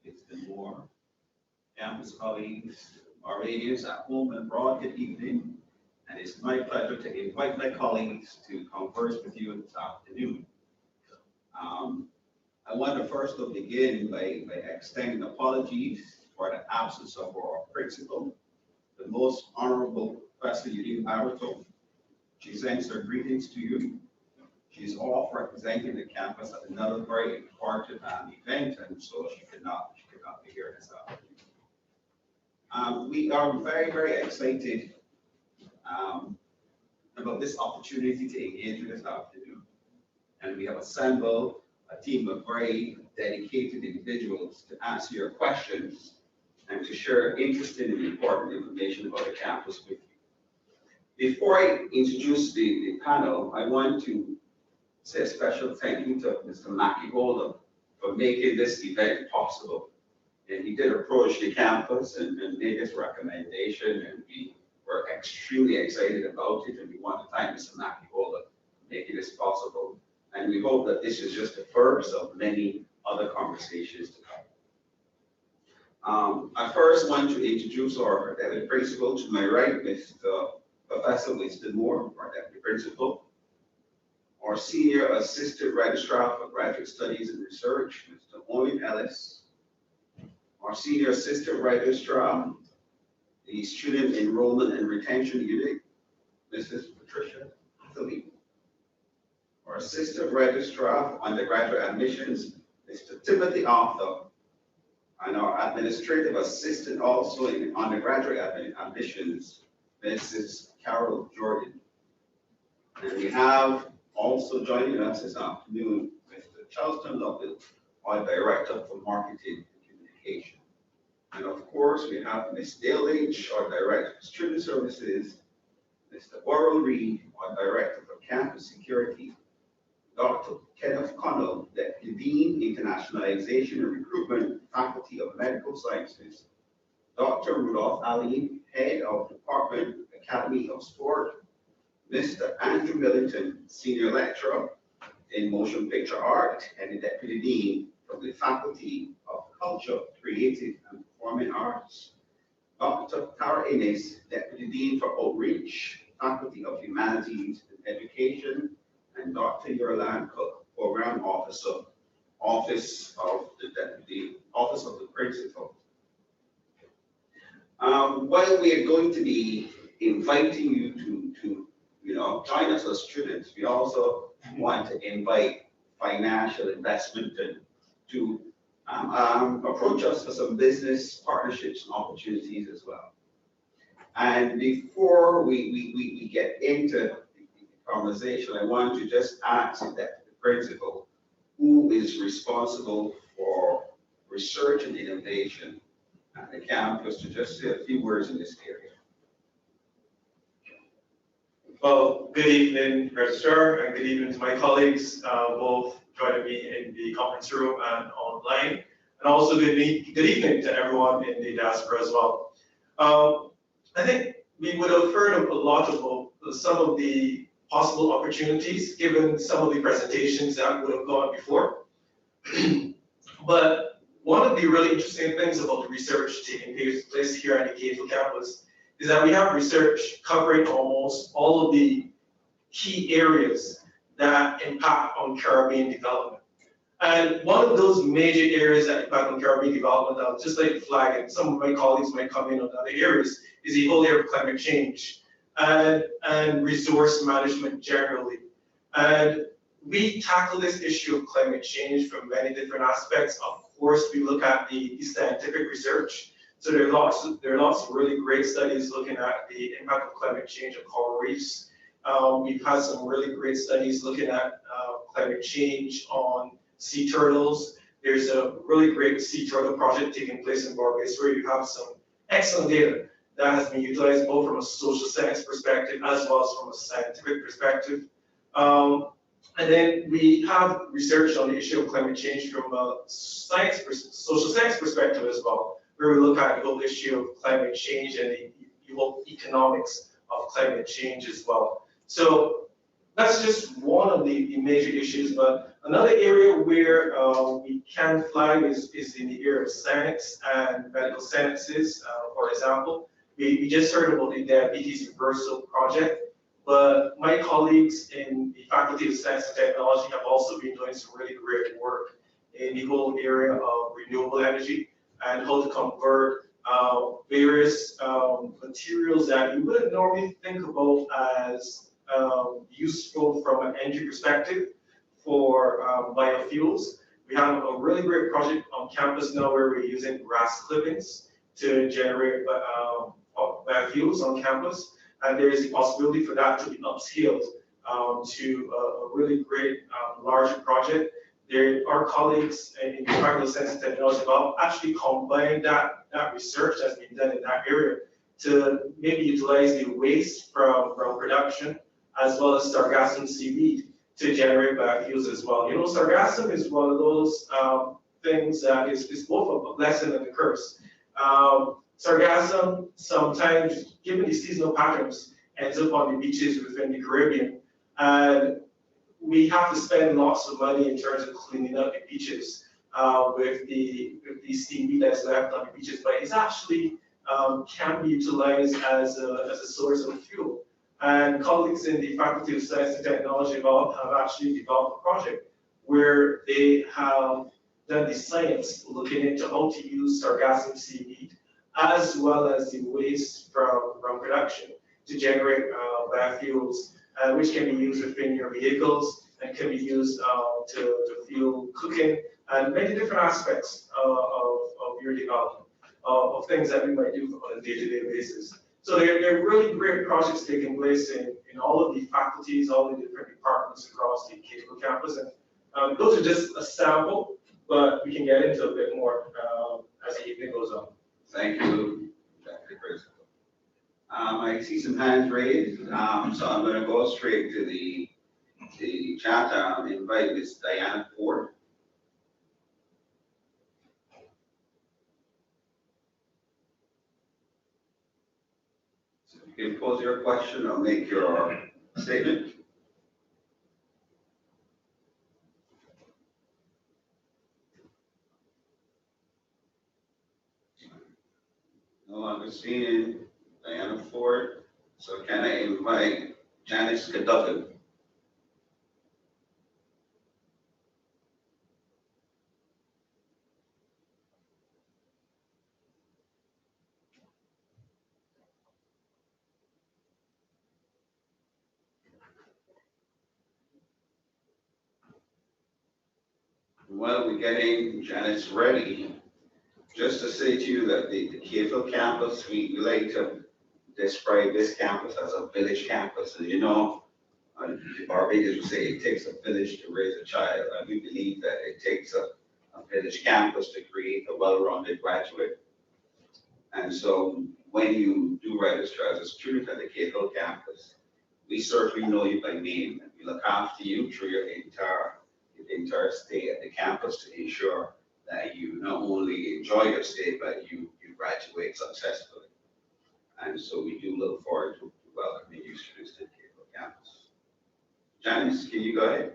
Winston Moore, campus colleagues, Barbadians at home and abroad, good evening. And it's my pleasure to invite my colleagues to converse with you this afternoon. I want to first begin by extending apologies for the absence of our principal, the most honorable Professor Eugene Barreto. She sends her greetings to you. She's off representing the campus at another very important event, and so she could not be here this afternoon. We are very, very excited about this opportunity to engage you this afternoon. And we have assembled a team of very dedicated individuals to answer your questions and to share interesting and important information about the campus with you. Before I introduce the panel, I want to say a special thank you to Mr. Mackie Holder for making this event possible. And he did approach the campus and made his recommendation, and we were extremely excited about it, and we want to thank Mr. Mackie Holder for making this possible. And we hope that this is just the first of many other conversations to come. I first want to introduce our deputy principal. To my right, Mr. Professor Winston Moore, our deputy principal. Our senior assistant registrar for graduate studies and research, Mr. Owen Ellis. Our senior assistant registrar, the student enrollment and retention unit, Mrs. Patricia Philippe. Our assistant registrar for undergraduate admissions, Mr. Timothy Arthur. And our administrative assistant also in undergraduate admissions, Mrs. Carol Jordan. And we have also joining us this afternoon, Mr. Charleston Lovell, our Director for Marketing and Communication. And of course, we have Ms. Dale H., our Director for Student Services, Mr. Oral Reed, our Director for Campus Security, Dr. Kenneth Connell, Deputy Dean, Internationalization and Recruitment, Faculty of Medical Sciences, Dr. Rudolph Allen, Head of Department, Academy of Sport, Mr. Andrew Millington, Senior Lecturer in Motion Picture Art and the Deputy Dean from the Faculty of Culture, Creative and Performing Arts, Dr. Tara Innes, Deputy Dean for Outreach, Faculty of Humanities and Education, and Dr. Yerlan Cook, Program Officer, Office of the Principal. While we are going to be inviting you to join us as students, we also want to invite financial investment to approach us for some business partnerships and opportunities as well. And before we get into the conversation, I want to just ask the principal, who is responsible for research and innovation at the campus, to just say a few words in this area. Well, good evening, Registrar, and good evening to my colleagues, both joining me in the conference room and online. And also good evening to everyone in the diaspora as well. I think we would have heard a lot about some of the possible opportunities given some of the presentations that would have gone before. But one of the really interesting things about the research taking place here at the Cave Hill campus is that we have research covering almost all of the key areas that impact on Caribbean development. And one of those major areas that impact on Caribbean development, I'll just like to flag, and some of my colleagues might come in on other areas, is the whole area of climate change and resource management generally. And we tackle this issue of climate change from many different aspects. Of course, we look at the scientific research. So there are lots of really great studies looking at the impact of climate change on coral reefs. We've had some really great studies looking at climate change on sea turtles. There's a really great sea turtle project taking place in Barbados where you have some excellent data that has been utilized both from a social science perspective as well as from a scientific perspective. And then we have research on the issue of climate change from a social science perspective as well, where we look at the whole issue of climate change and the whole economics of climate change as well. So that's just one of the major issues, but another area where we can flag is in the area of science and medical sciences. For example, we just heard about the Diabetes Reversal Project, but my colleagues in the Faculty of Science and Technology have also been doing some really great work in the whole area of renewable energy and how to convert various materials that you wouldn't normally think about as useful from an energy perspective for biofuels. We have a really great project on campus now where we're using grass clippings to generate biofuels on campus. And there is the possibility for that to be upscaled to a really great larger project. Our colleagues in the Faculty of Science and Technology have actually combined that research that's been done in that area to maybe utilize the waste from production as well as sargassum seaweed to generate biofuels as well. You know, sargassum is one of those things that is both a blessing and a curse. Sargassum, sometimes, given the seasonal patterns, ends up on the beaches within the Caribbean. And we have to spend lots of money in terms of cleaning up the beaches with the seaweed that's left on the beaches. But it's actually can be utilized as a source of fuel. And colleagues in the Faculty of Science and Technology have actually developed a project where they have done the science looking into how to use sargassum seaweed as well as the waste from production to generate biofuels, which can be used within your vehicles and can be used to fuel cooking and many different aspects of your development, of things that we might do on a day-to-day basis. So there are really great projects taking place in all of the faculties, all the different departments across the Cato campus. And those are just a sample, but we can get into a bit more as the evening goes on. Thank you, Dr. Principal. I see some hands raised, so I'm going to go straight to the chat. I'll invite Ms. Diana Ford. So you can pose your question or make your statement. No longer seeing Diana Ford. So can I invite Janice Cadogan? While we're getting Janice ready, just to say to you that the KFL campus, we like to describe this campus as a village campus. And you know, the Barbadians would say it takes a village to raise a child. And we believe that it takes a village campus to create a well-rounded graduate. And so when you do register as a student at the KFL campus, we certainly know you by name. And we look after you through your entire stay at the campus to ensure that you not only enjoy your stay, but you graduate successfully. And so we do look forward to welcoming you students to the KFL campus. Janice, can you go ahead?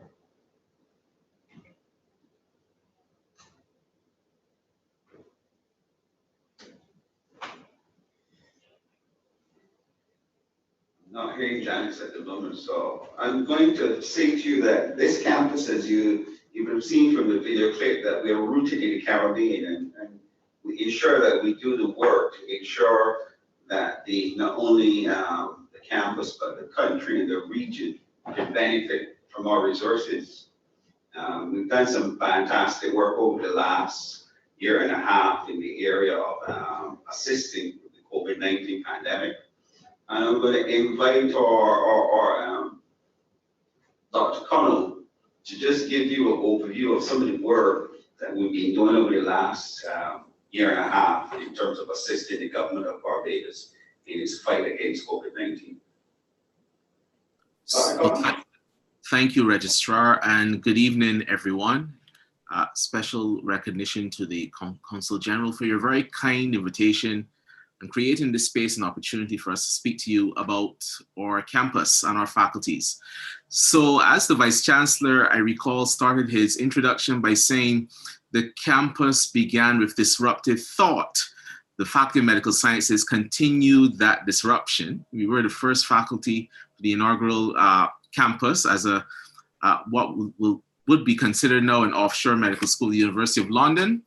Not hearing Janice at the moment, so I'm going to say to you that this campus, as you've seen from the video clip, that we are rooted in the Caribbean, and we ensure that we do the work to ensure that not only the campus, but the country and the region can benefit from our resources. We've done some fantastic work over the last year and a half in the area of assisting with the COVID-19 pandemic. And I'm going to invite our Dr. Connell to just give you an overview of some of the work that we've been doing over the last year and a half in terms of assisting the government of Barbados in its fight against COVID-19. Thank you, Registrar, and good evening, everyone. Special recognition to the Consul General for your very kind invitation and creating this space and opportunity for us to speak to you about our campus and our faculties. So as the Vice Chancellor, I recall, started his introduction by saying the campus began with disruptive thought. The Faculty of Medical Sciences continued that disruption. We were the first faculty for the inaugural campus as a what would be considered now an offshore medical school, the University of London.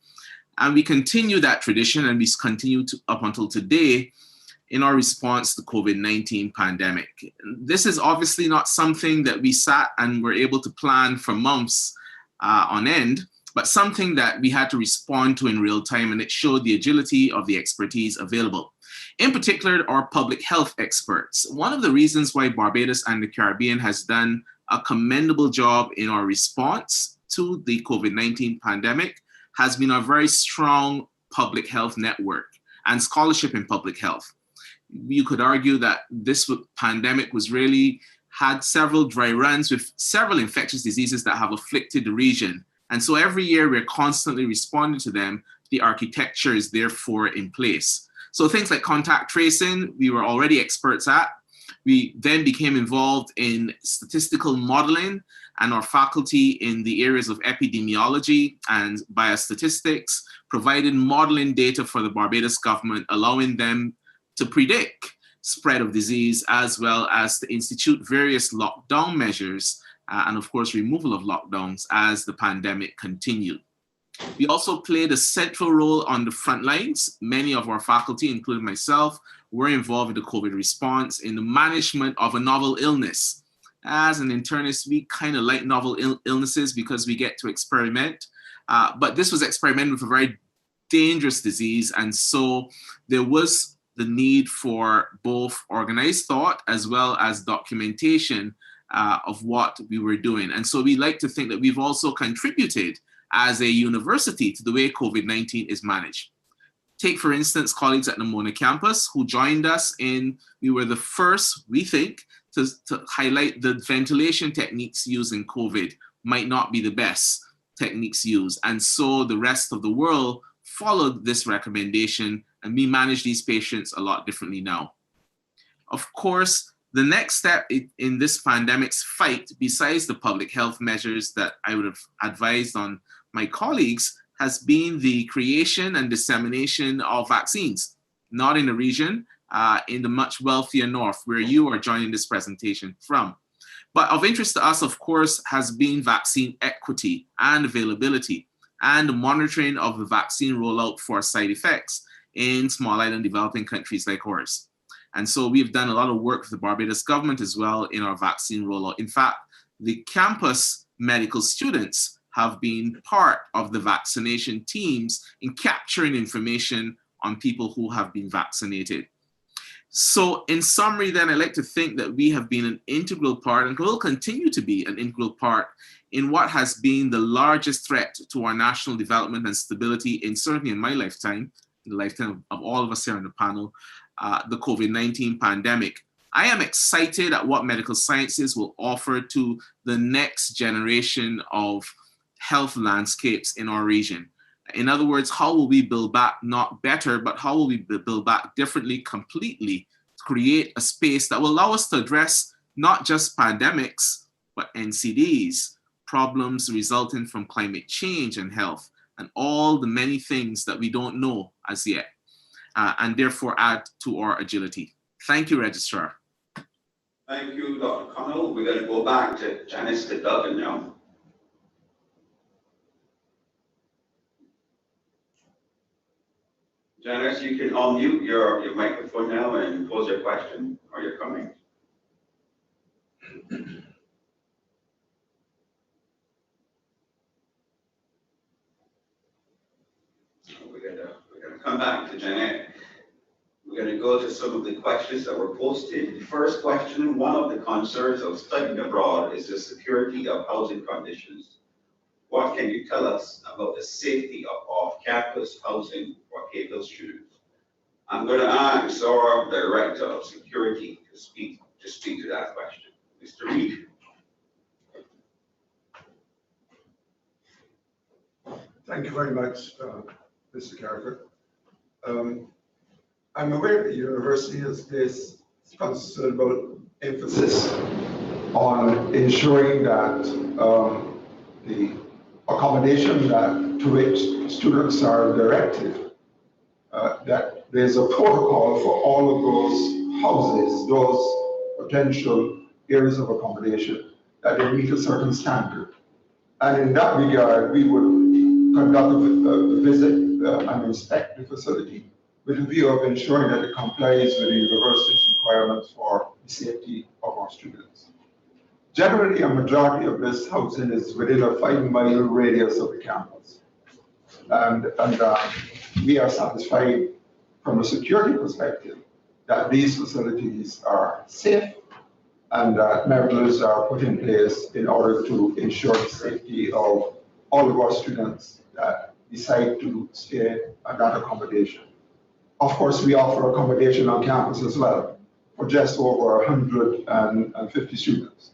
And we continue that tradition, and we continue to, up until today, in our response to the COVID-19 pandemic. This is obviously not something that we sat and were able to plan for months on end, but something that we had to respond to in real time, and it showed the agility of the expertise available. In particular, our public health experts. One of the reasons why Barbados and the Caribbean has done a commendable job in our response to the COVID-19 pandemic has been a very strong public health network and scholarship in public health. You could argue that this pandemic was really had several dry runs with several infectious diseases that have afflicted the region. And so every year we're constantly responding to them. The architecture is therefore in place. So things like contact tracing, we were already experts at. We then became involved in statistical modeling, and our faculty in the areas of epidemiology and biostatistics provided modeling data for the Barbados government, allowing them to predict spread of disease, as well as to institute various lockdown measures and of course removal of lockdowns as the pandemic continued. We also played a central role on the front lines. Many of our faculty, including myself, were involved in the COVID response in the management of a novel illness. As an internist, we kind of like novel illnesses because we get to experiment. But this was experimenting with a very dangerous disease. And so there was the need for both organized thought as well as documentation of what we were doing. And so we like to think that we've also contributed as a university to the way COVID-19 is managed. Take, for instance, colleagues at the Mona campus who joined us we were the first, we think, to highlight the ventilation techniques used in COVID might not be the best techniques used. And so the rest of the world followed this recommendation, and we manage these patients a lot differently now. Of course, the next step in this pandemic's fight, besides the public health measures that I would have advised on my colleagues, has been the creation and dissemination of vaccines, not in the region, in the much wealthier north, where you are joining this presentation from. But of interest to us, of course, has been vaccine equity and availability, and the monitoring of the vaccine rollout for side effects in small island developing countries like ours. And so we've done a lot of work with the Barbados government as well in our vaccine rollout. In fact, the campus medical students have been part of the vaccination teams in capturing information on people who have been vaccinated. So in summary, then, I like to think that we have been an integral part and will continue to be an integral part in what has been the largest threat to our national development and stability certainly in my lifetime, in the lifetime of all of us here on the panel, the COVID-19 pandemic. I am excited at what medical sciences will offer to the next generation of health landscapes in our region. In other words, how will we build back not better, but how will we build back differently, completely, to create a space that will allow us to address not just pandemics, but NCDs, problems resulting from climate change and health, and all the many things that we don't know as yet, and therefore add to our agility. Thank you, Registrar. Thank you, Dr. Connell. We're going to go back to Janice Duggan now. Janice, you can unmute your microphone now and pose your question or your comment. come back to Janet. We're going to go to some of the questions that were posted. The first question, one of the concerns of studying abroad is the security of housing conditions. What can you tell us about the safety of off-campus housing for K-Phil students? I'm going to ask our Director of Security to speak to that question. Mr. Reed. Thank you very much, Mr. Carter. I'm aware the university has placed considerable emphasis on ensuring that the accommodation to which students are directed, that there's a protocol for all of those houses, those potential areas of accommodation, that they meet a certain standard. And in that regard, we would conduct a visit and inspect the facility with a view of ensuring that it complies with the university's requirements for the safety of our students. Generally, a majority of this housing is within a 5-mile radius of the campus. And we are satisfied from a security perspective that these facilities are safe and that measures are put in place in order to ensure the safety of all of our students that decide to stay at that accommodation. Of course, we offer accommodation on campus as well for just over 150 students.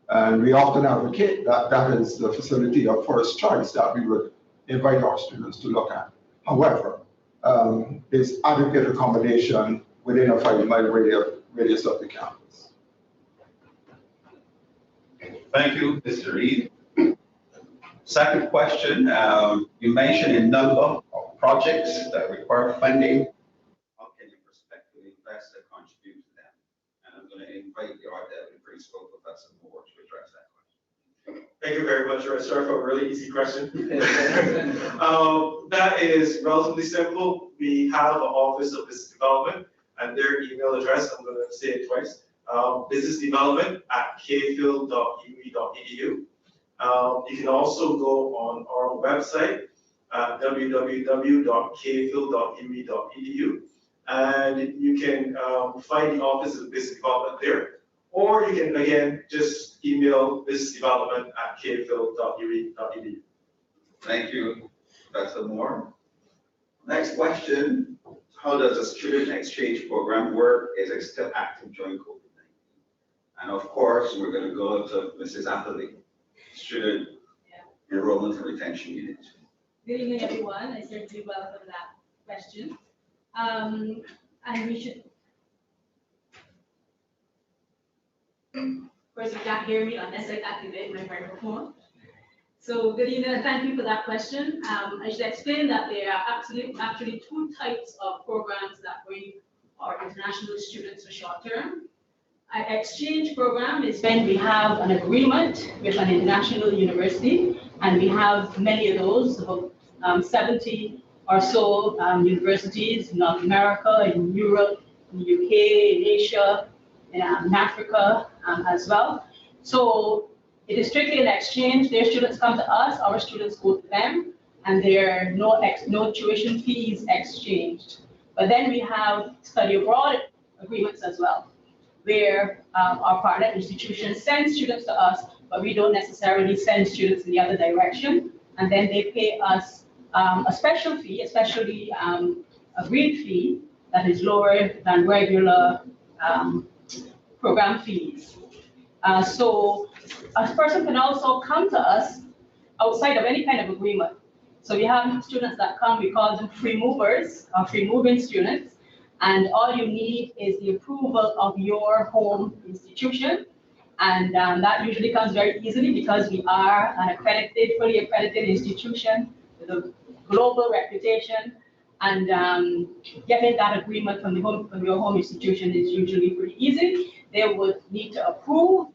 And we often advocate that that is the facility of first choice that we would invite our students to look at. However, there's adequate accommodation within a 5-mile radius of the campus. Thank you, Mr. Reed. Second question, you mentioned a number of projects that require funding. How can you prospective investor contribute to them? And I'm going to invite the Art Deputy Principal, Professor Moore, to address that question. Thank you very much, Registrar, for a really easy question. That is relatively simple. We have an Office of Business Development, and their email address, I'm going to say it twice, businessdevelopment@kphil.uwe.edu. You can also go on our website at www.kphil.uwe.edu, and you can find the Office of Business Development there. Or you can, again, just email businessdevelopment@kphil.uwe.edu. Thank you, Professor Moore. Next question, how does the student exchange program work? Is it still active during COVID-19? And of course, we're going to go to Mrs. Atherley, Student Enrollment and Retention Unit. Good evening, everyone. I certainly welcome that question. And we should, of course, you can't hear me unless I activate my microphone. So good evening, and thank you for that question. I should explain that there are actually 2 types of programs that bring our international students for short term. An exchange program is when we have an agreement with an international university, and we have many of those, about 70 or so universities in North America, in Europe, in the UK, in Asia, in Africa as well. So it is strictly an exchange. Their students come to us, our students go to them, and there are no tuition fees exchanged. But then we have study abroad agreements as well, where our partner institutions send students to us, but we don't necessarily send students in the other direction. And then they pay us a special fee, especially agreed fee that is lower than regular program fees. So a person can also come to us outside of any kind of agreement. So we have students that come, we call them free movers or free moving students. And all you need is the approval of your home institution. And that usually comes very easily because we are an accredited, fully accredited institution with a global reputation. And getting that agreement from your home institution is usually pretty easy. They would need to approve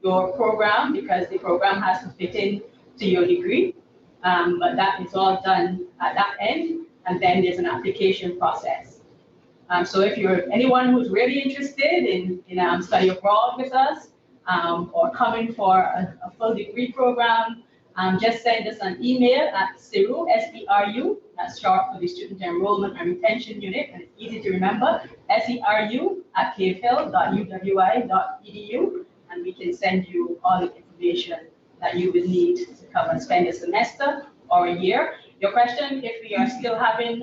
your program because the program has to fit in to your degree. But that is all done at that end. And then there's an application process. So if you're anyone who's really interested in study abroad with us, or coming for a full degree program, just send us an email at SERU, S-E-R-U, that's short for the Student Enrollment and Retention Unit, and it's easy to remember, seru@capehill.uwi.edu, and we can send you all the information that you would need to come and spend a semester or a year. Your question, if we are still having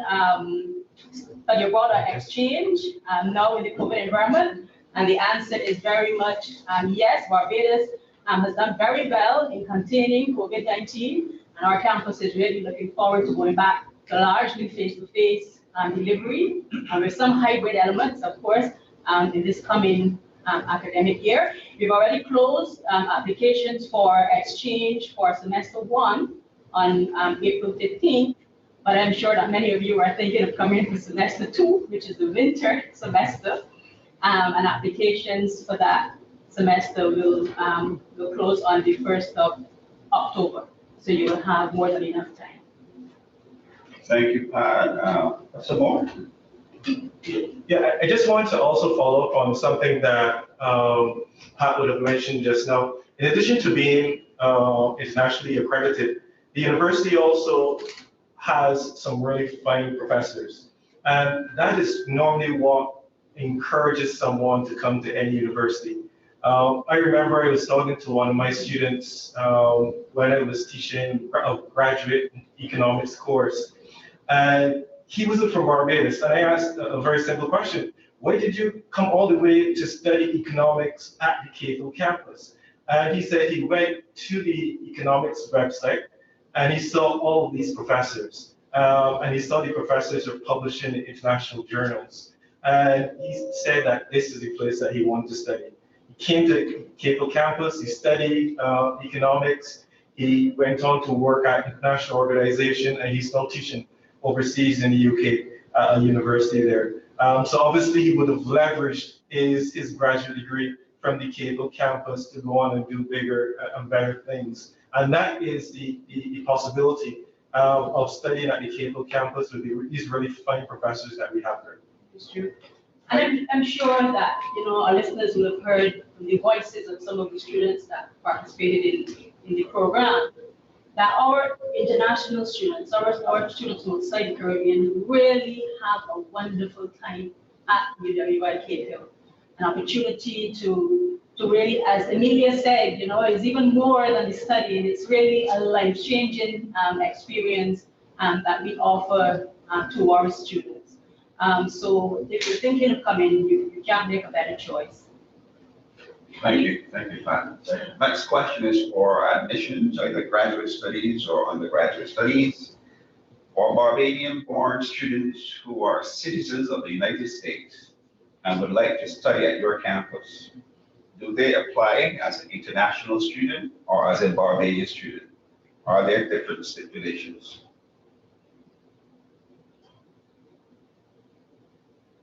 study abroad or exchange now in the COVID environment, and the answer is very much yes. Barbados has done very well in containing COVID-19, and our campus is really looking forward to going back to largely face-to-face delivery, with some hybrid elements, of course, in this coming academic year. We've already closed applications for exchange for semester 1 on April 15th, but I'm sure that many of you are thinking of coming for semester 2, which is the winter semester, and applications for that semester will close on the 1st of October. So you will have more than enough time. Thank you, Pat. Some more? Yeah, I just wanted to also follow up on something that Pat would have mentioned just now. In addition to being internationally accredited, the university also has some really fine professors. And that is normally what encourages someone to come to any university. I remember I was talking to one of my students when I was teaching a graduate economics course, and he wasn't from Barbados. And I asked a very simple question: why did you come all the way to study economics at the Cahill campus? And he said he went to the economics website and he saw all of these professors. And he saw the professors are publishing in international journals. And he said that this is the place that he wanted to study. He came to Cahill campus, he studied economics, he went on to work at an international organization, and he's now teaching overseas in the UK at a university there. So obviously he would have leveraged his graduate degree from the Cahill campus to go on and do bigger and better things. And that is the possibility of studying at the Cahill campus with these really fine professors that we have there. It's true. And I'm sure that our listeners will have heard from the voices of some of the students that participated in the program that our international students, our students from outside the Caribbean, really have a wonderful time at UWI Capehill. An opportunity to really, as Emilia said, is even more than the study, and it's really a life-changing experience that we offer to our students. So if you're thinking of coming, you can't make a better choice. Thank you, Pat. Next question is for admissions, either graduate studies or undergraduate studies. For Barbadian-born students who are citizens of the United States and would like to study at your campus, do they apply as an international student or as a Barbadian student? Are there different stipulations?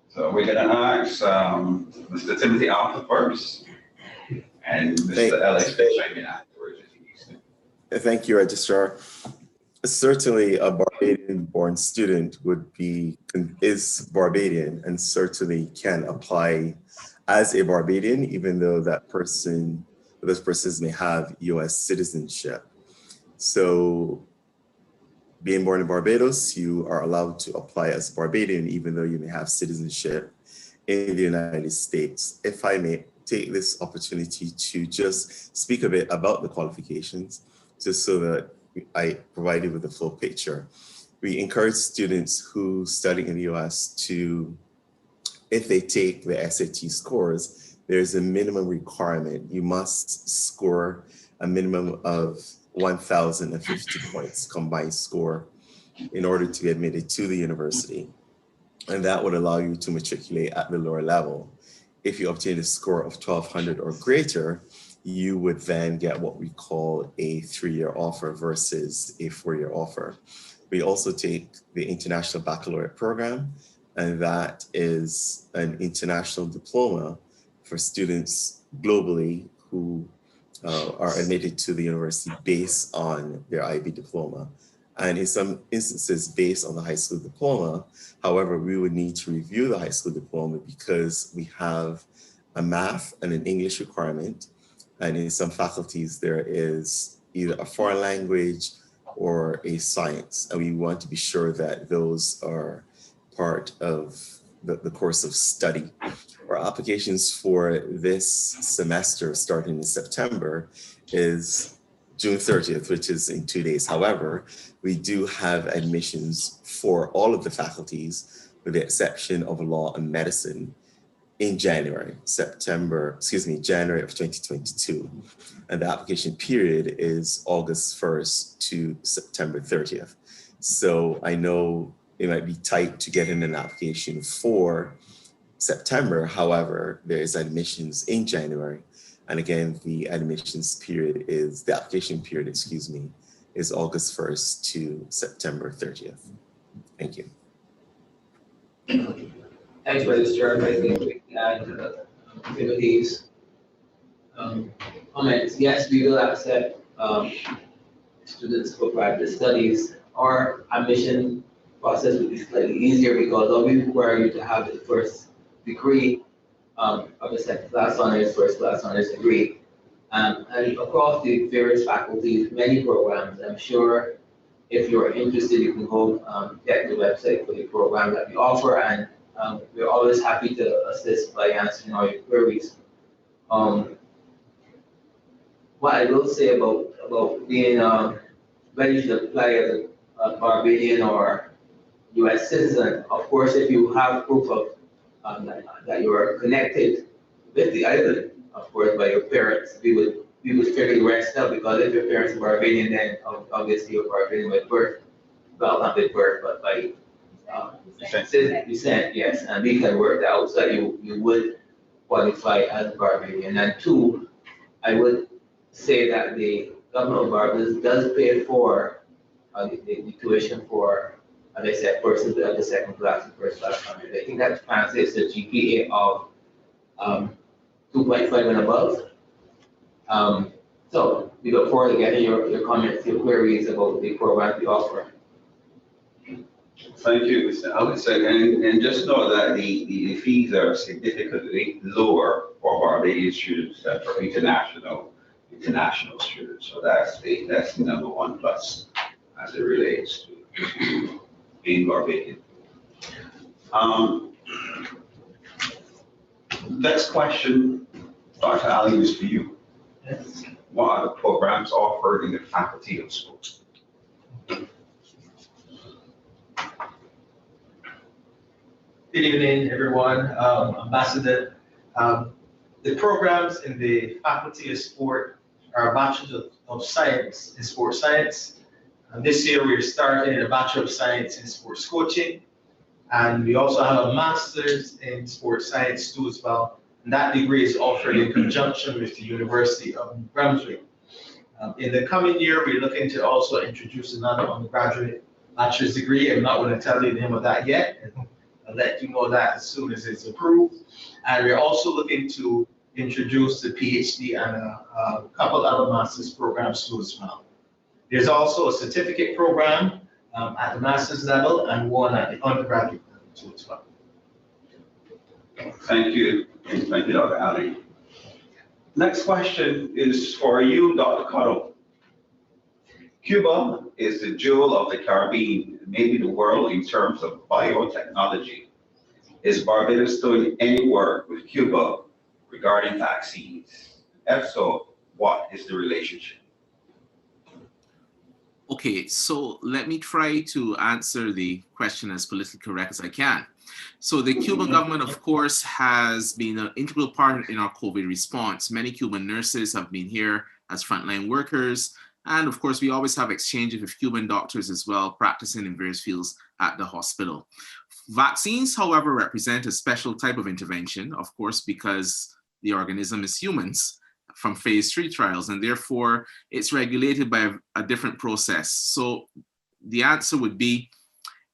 So we're going to ask Mr. Timothy Arthur first, and Mr. Ellis will chime in afterwards if he needs to. Thank you, Registrar. Certainly, a Barbadian-born student is Barbadian and certainly can apply as a Barbadian, even though those persons may have U.S. citizenship. So, being born in Barbados, you are allowed to apply as Barbadian, even though you may have citizenship in the United States. If I may take this opportunity to just speak a bit about the qualifications, just so that I provide you with a full picture. We encourage students who study in the US to, if they take the SAT scores, there's a minimum requirement. You must score a minimum of 1,050 points combined score in order to be admitted to the university. And that would allow you to matriculate at the lower level. If you obtain a score of 1,200 or greater, you would then get what we call a 3-year offer versus a 4-year offer. We also take the International Baccalaureate program, and that is an international diploma for students globally who are admitted to the university based on their IB diploma. And in some instances, based on the high school diploma. However, we would need to review the high school diploma because we have a math and an English requirement. And in some faculties, there is either a foreign language or a science. And we want to be sure that those are part of the course of study. Our applications for this semester starting in September is June 30th, which is in 2 days. However, we do have admissions for all of the faculties with the exception of law and medicine in January of 2022. And the application period is August 1st to September 30th. So I know it might be tight to get in an application for September. However, there is admissions in January. And again, the application period, is August 1st to September 30th. Thank you. Thanks, Registrar, and activities. Comments. Yes, we will accept students for private studies. Our admission process will be slightly easier because all we require you to have the first degree of a second class honors, first class honors degree. And across the various faculties, many programs, I'm sure if you're interested, you can go check the website for the program that we offer, and we're always happy to assist by answering all your queries. What I will say about being ready to apply as a Barbadian or U.S. citizen, of course, if you have proof of that you are connected with the island, of course, by your parents, we would strictly rest up, because if your parents are Barbadian, then obviously you're Barbadian by birth. Well, not by birth, but by descent, yes, and we can work that out so that you would qualify as Barbadian. And two, I would say that the government of Barbados does pay for the tuition for, as I said, persons of the second class and first class honors. I think that translates to a GPA of 2.5 and above. So we look forward to getting your comments, your queries about the program we offer. Thank you, Mr. Allison. And just know that the fees are significantly lower for Barbadian students than for international students. So that's the number one plus as it relates to being Barbadian. Next question, Dr. Ali, is for you. Yes. What are the programs offered in the Faculty of Sports? Good evening, everyone. Ambassador, the programs in the Faculty of Sport are a Bachelor of Science in Sports Science. This year we're starting a Bachelor of Science in Sports Coaching, and we also have a Master's in Sports Science too as well. And that degree is offered in conjunction with the University of New Brunswick. In the coming year, we're looking to also introduce another undergraduate bachelor's degree. I'm not going to tell you the name of that yet. I'll let you know that as soon as it's approved. And we're also looking to introduce the PhD and a couple other master's programs too as well. There's also a certificate program at the master's level and one at the undergraduate level too as well. Thank you. Thank you, Dr. Ali. Next question is for you, Dr. Cottle. Cuba is the jewel of the Caribbean, maybe the world, in terms of biotechnology. Is Barbados doing any work with Cuba regarding vaccines? If so, what is the relationship? Okay, so let me try to answer the question as politically correct as I can. So the Cuban government, of course, has been an integral part in our COVID response. Many Cuban nurses have been here as frontline workers. And of course, we always have exchanges with Cuban doctors as well, practicing in various fields at the hospital. Vaccines, however, represent a special type of intervention, of course, because the organism is humans from phase 3 trials, and therefore it's regulated by a different process. So the answer would be,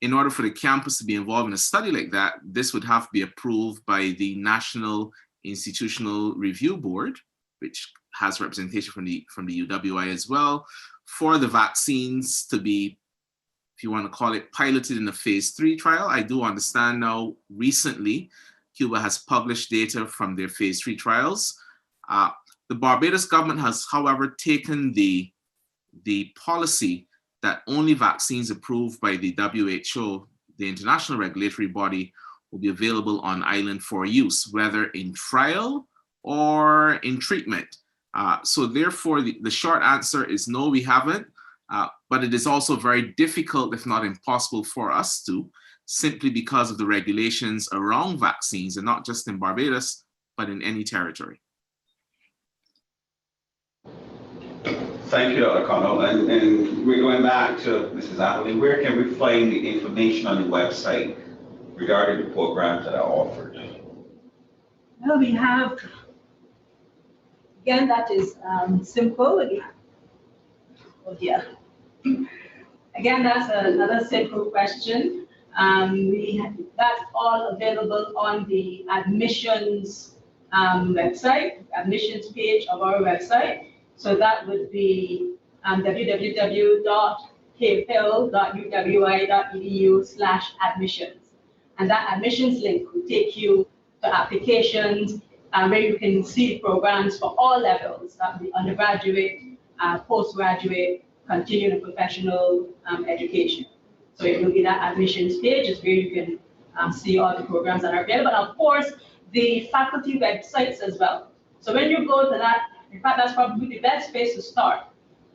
in order for the campus to be involved in a study like that, this would have to be approved by the National Institutional Review Board, which has representation from the UWI as well, for the vaccines to be, if you want to call it, piloted in a phase 3 trial. I do understand now recently Cuba has published data from their phase 3 trials. The Barbados government has, however, taken the the policy that only vaccines approved by the WHO, the international regulatory body, will be available on island for use, whether in trial or in treatment. So therefore, the short answer is no, we haven't, but it is also very difficult, if not impossible, for us to, simply because of the regulations around vaccines, and not just in Barbados, but in any territory. Thank you, Dr. Connell. And we're going back to Mrs. Appley. Where can we find the information on the website regarding the programs that are offered? Well, we have, again, that is simple. Oh dear. Again, that's another simple question. That's all available on the admissions website, admissions page of our website. So that would be www.kphil.uwi.edu/admissions. And that admissions link will take you to applications where you can see programs for all levels, that would be undergraduate, postgraduate, continuing and professional education. So it will be that admissions page is where you can see all the programs that are available. And of course, the faculty websites as well. So when you go to that, in fact, that's probably the best place to start.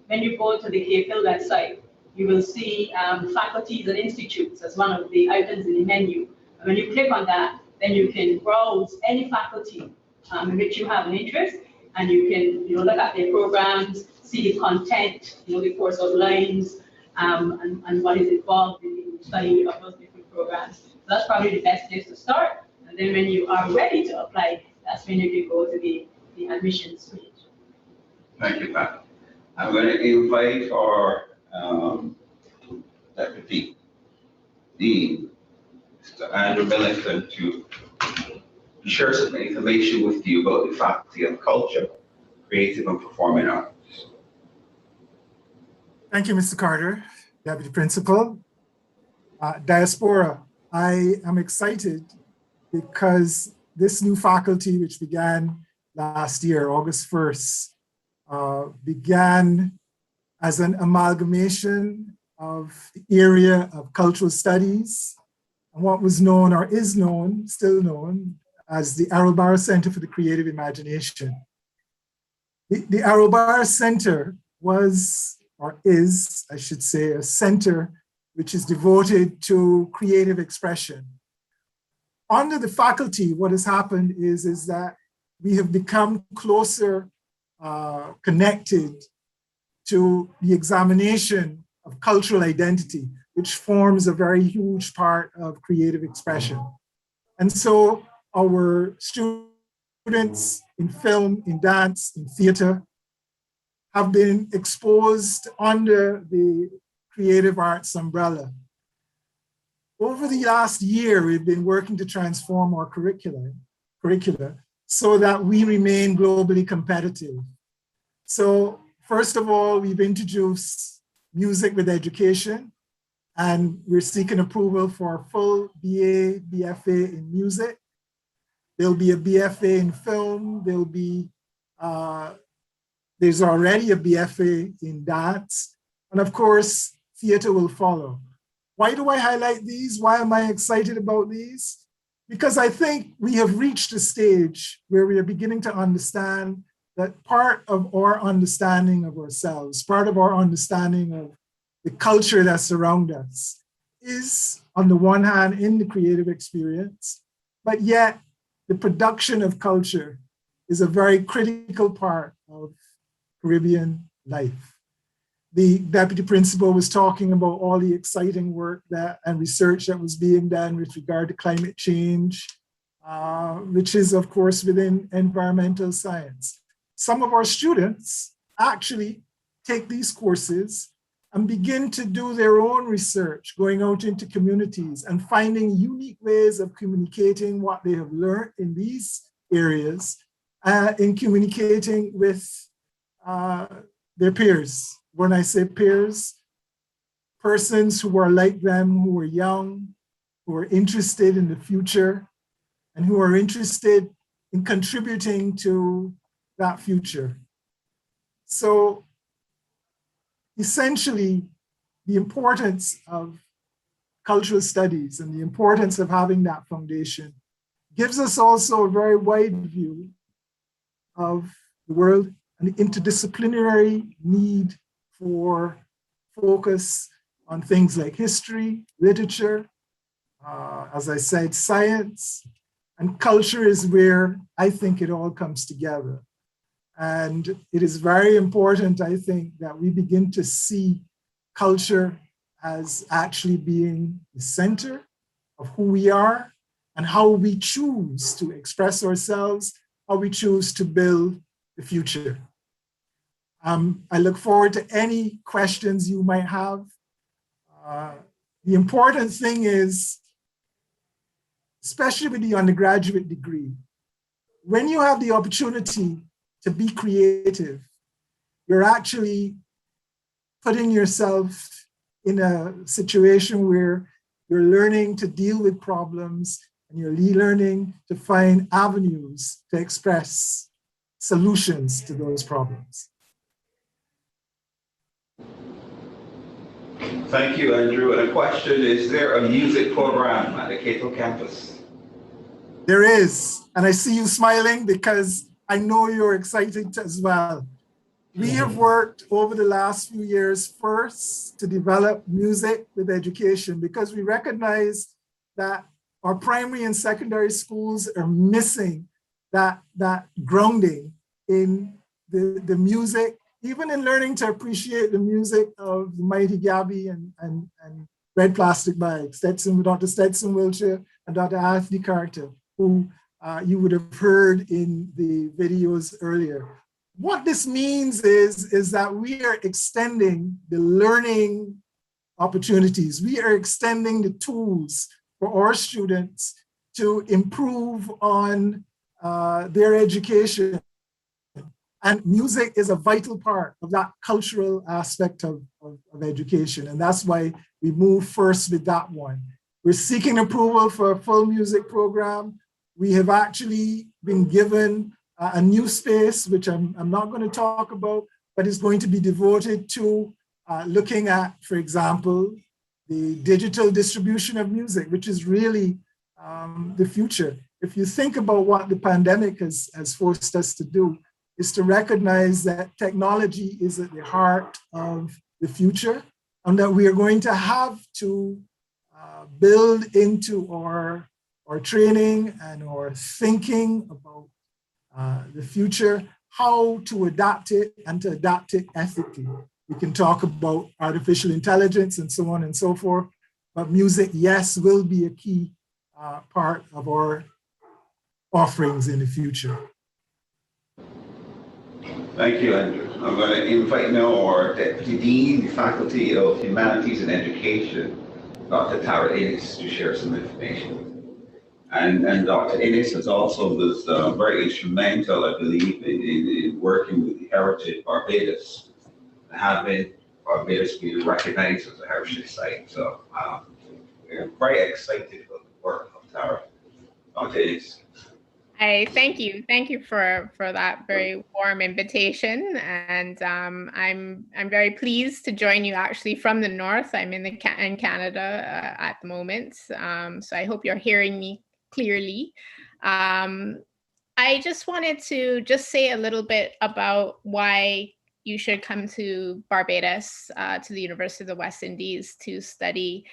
When you go to the KPhil website, you will see faculties and institutes as one of the items in the menu. And when you click on that, then you can browse any faculty in which you have an interest, and you can look at their programs, see the content, the course outlines, and what is involved in the study of those different programs. So that's probably the best place to start. And then when you are ready to apply, that's when you can go to the admissions page. Thank you, Pat. I'm going to invite our Deputy Dean, Mr. Andrew Millington, to share some information with you about the Faculty of Culture, Creative and Performing Arts. Thank you, Mr. Carter, Deputy Principal. Diaspora, I am excited because this new faculty, which began last year, August 1st, began as an amalgamation of the area of cultural studies and what was known or is known, still known, as the Arrowbarra Center for the Creative Imagination. The Arrowbarra Center was, or is, I should say, a center which is devoted to creative expression. Under the faculty, what has happened is that we have become closer connected to the examination of cultural identity, which forms a very huge part of creative expression. And so our students in film, in dance, in theater, have been exposed under the creative arts umbrella. Over the last year, we've been working to transform our curricula so that we remain globally competitive. So first of all, we've introduced music with education, and we're seeking approval for a full BA, BFA in music. There'll be a BFA in film. There's already a BFA in dance. And of course, theater will follow. Why do I highlight these? Why am I excited about these? Because I think we have reached a stage where we are beginning to understand that part of our understanding of ourselves, part of our understanding of the culture that surrounds us is, on the one hand, in the creative experience, but yet the production of culture is a very critical part of Caribbean life. The deputy principal was talking about all the exciting work and research that was being done with regard to climate change, which is, of course, within environmental science. Some of our students actually take these courses and begin to do their own research, going out into communities and finding unique ways of communicating what they have learned in these areas, in communicating with their peers. When I say peers, persons who are like them, who are young, who are interested in the future, and who are interested in contributing to that future. So essentially the importance of cultural studies and the importance of having that foundation gives us also a very wide view of the world and the interdisciplinary need for focus on things like history, literature, as I said, science, and culture is where I think it all comes together. And it is very important, I think, that we begin to see culture as actually being the center of who we are and how we choose to express ourselves, how we choose to build the future. I look forward to any questions you might have. The important thing is, especially with the undergraduate degree, when you have the opportunity to be creative, you're actually putting yourself in a situation where you're learning to deal with problems and you're learning to find avenues to express solutions to those problems. Thank you, Andrew. And a question, is there a music program at the Cato campus? There is, and I see you smiling because I know you're excited as well. We have worked over the last few years first to develop music with education because we recognize that our primary and secondary schools are missing that grounding in the music, even in learning to appreciate the music of the Mighty Gabby and Red Plastic Bag, Dr. Stetson Wiltshire and Dr. Anthony Carter, who you would have heard in the videos earlier. What this means is that we are extending the learning opportunities. We are extending the tools for our students to improve on their education. And music is a vital part of that cultural aspect of education. And that's why we move first with that one. We're seeking approval for a full music program. We have actually been given a new space, which I'm not going to talk about, but is going to be devoted to looking at, for example, the digital distribution of music, which is really the future. If you think about what the pandemic has forced us to do, is to recognize that technology is at the heart of the future and that we are going to have to build into our training and our thinking about the future, how to adapt it and to adapt it ethically. We can talk about artificial intelligence and so on and so forth, but music, yes, will be a key part of our offerings in the future. Thank you, Andrew. I'm going to invite now our Deputy Dean, the Faculty of Humanities and Education, Dr. Tara Innes, to share some information. And Dr. Innes has also was very instrumental, I believe, in working with the Heritage Barbados, having Barbados be recognized as a heritage site. So we're very excited about the work of Tara. Dr. Innes. Thank you. Thank you for that very warm invitation. And I'm very pleased to join you actually from the north. I'm in Canada at the moment. So I hope you're hearing me clearly. I just wanted to say a little bit about why you should come to Barbados, to the University of the West Indies to study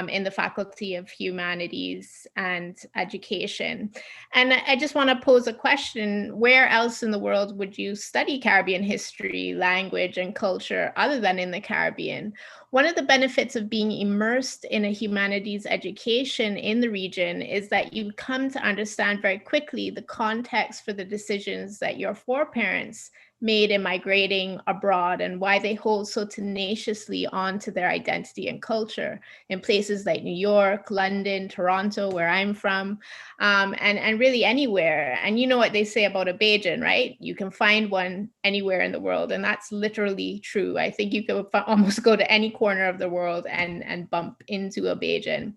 in the Faculty of Humanities and Education. And I just want to pose a question: where else in the world would you study Caribbean history, language, and culture other than in the Caribbean? One of the benefits of being immersed in a humanities education in the region is that you come to understand very quickly the context for the decisions that your foreparents made in migrating abroad and why they hold so tenaciously on to their identity and culture in places like New York, London, Toronto, where I'm from, and really anywhere. And you know what they say about a Bajan, right? You can find one anywhere in the world, and that's literally true. I think you could almost go to any corner of the world and bump into a Bajan.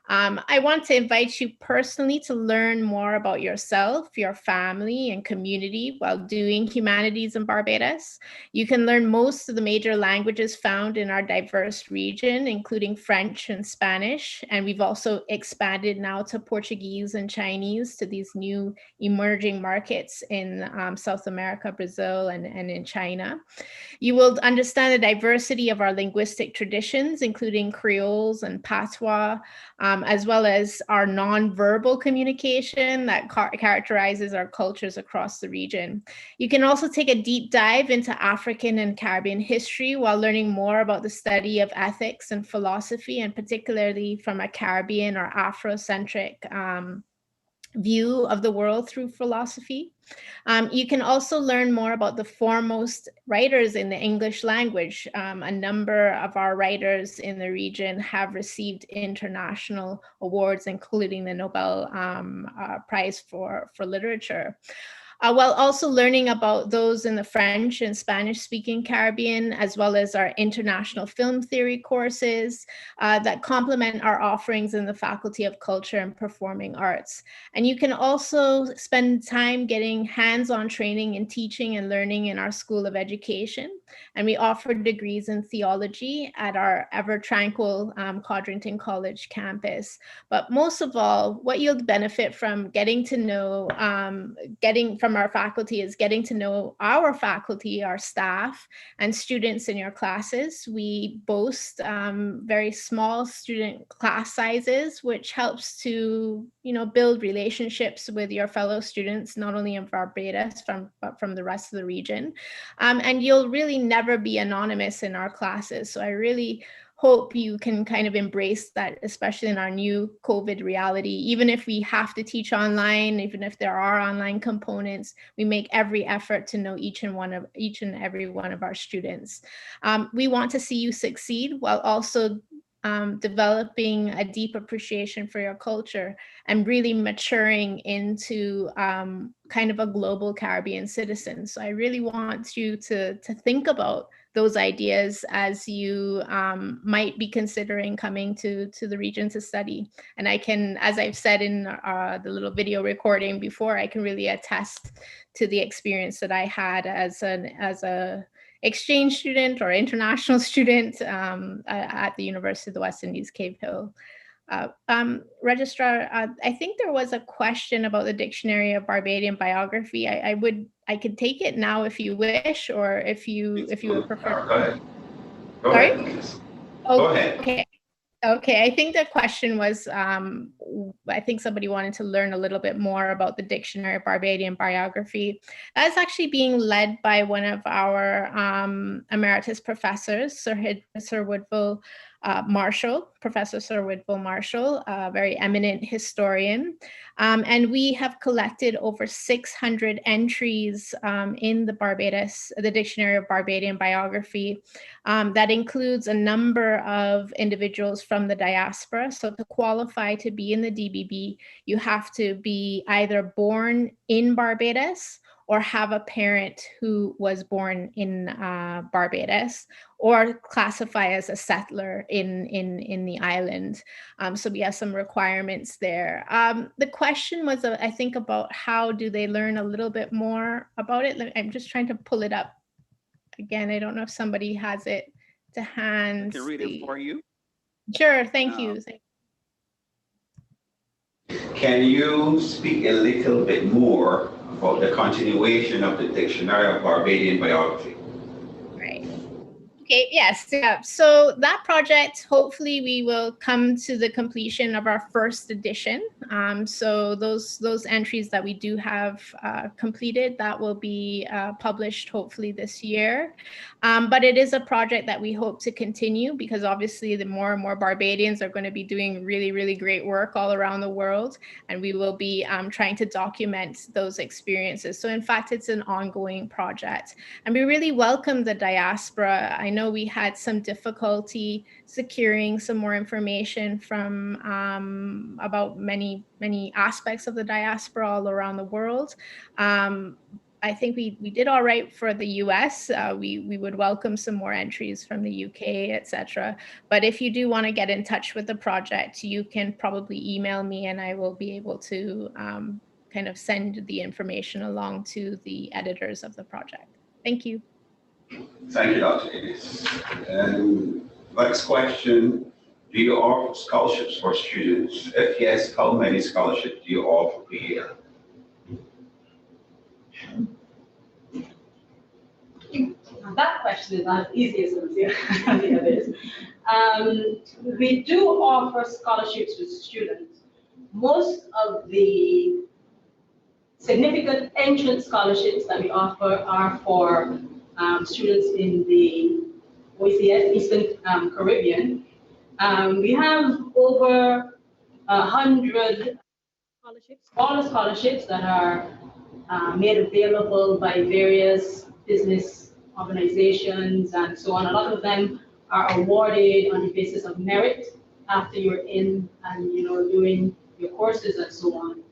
I want to invite you personally to learn more about yourself, your family, and community while doing humanities in Barbados. You can learn most of the major languages found in our diverse region, including French and Spanish. And we've also expanded now to Portuguese and Chinese to these new emerging markets in South America, Brazil, and in China. You will understand the diversity of our linguistic traditions, including Creoles and Patois, as well as our nonverbal communication that characterizes our cultures across the region. You can also take a deep dive into African and Caribbean history while learning more about the study of ethics and philosophy, and particularly from a Caribbean or Afrocentric view of the world through philosophy. You can also learn more about the foremost writers in the English language. A number of our writers in the region have received international awards, including the Nobel Prize for Literature. While also learning about those in the French and Spanish-speaking Caribbean, as well as our international film theory courses that complement our offerings in the Faculty of Culture and Performing Arts. And you can also spend time getting hands-on training in teaching and learning in our School of Education. And we offer degrees in theology at our ever-tranquil Quadranton College campus. But most of all, what you'll benefit from getting to know, from our faculty is getting to know our faculty, our staff, and students in your classes. We boast very small student class sizes, which helps to build relationships with your fellow students, not only in Barbados, but from the rest of the region. And you'll really never be anonymous in our classes. So I really hope you can kind of embrace that, especially in our new COVID reality. Even if we have to teach online, even if there are online components, we make every effort to know each and every one of our students. We want to see you succeed while also developing a deep appreciation for your culture and really maturing into kind of a global Caribbean citizen. So I really want you to think about those ideas as you might be considering coming to the region to study. And I can, as I've said in the little video recording before, I can really attest to the experience that I had as a exchange student or international student at the University of the West Indies, Cave Hill. Registrar, I think there was a question about the Dictionary of Barbadian Biography. I could take it now if you wish, or if you would prefer. Go ahead. Go Sorry? ahead. Go ahead. Okay. Okay, I think the question was, I think somebody wanted to learn a little bit more about the Dictionary of Barbadian Biography. That's actually being led by one of our emeritus professors, Sir Woodville Marshall, Professor Sir Woodville Marshall, a very eminent historian. And we have collected over 600 entries in the Dictionary of Barbadian Biography. That includes a number of individuals from the diaspora. So to qualify to be in the DBB, you have to be either born in Barbados or have a parent who was born in Barbados, or classify as a settler in the island. So we have some requirements there. The question was, I think, about how do they learn a little bit more about it. I'm just trying to pull it up again. I don't know if somebody has it to hand. I can read it for you. Sure, thank you. Can you speak a little bit more about the continuation of the Dictionary of Barbadian Biography? Right. Okay, yes. Yeah. So that project, hopefully we will come to the completion of our first edition. So those entries that we do have completed, that will be published hopefully this year. But it is a project that we hope to continue, because obviously the more and more Barbadians are going to be doing really, really great work all around the world. And we will be trying to document those experiences. So in fact, it's an ongoing project. And we really welcome the diaspora. I know we had some difficulty securing some more information from about many aspects of the diaspora all around the world. I think we did all right for the US. We would welcome some more entries from the UK, etc. But if you do want to get in touch with the project, you can probably email me and I will be able to kind of send the information along to the editors of the project. Thank you. Thank you, Dr. Davis. And next question, do you offer scholarships for students? If yes, how many scholarships do you offer per year? That question is not as easy as the others. We do offer scholarships to students. Most of the significant entrance scholarships that we offer are for students in the OECS, Eastern Caribbean. We have over 100 scholarships, smaller scholarships that are made available by various business organizations and so on. A lot of them are awarded on the basis of merit after you're in and doing your courses and so on.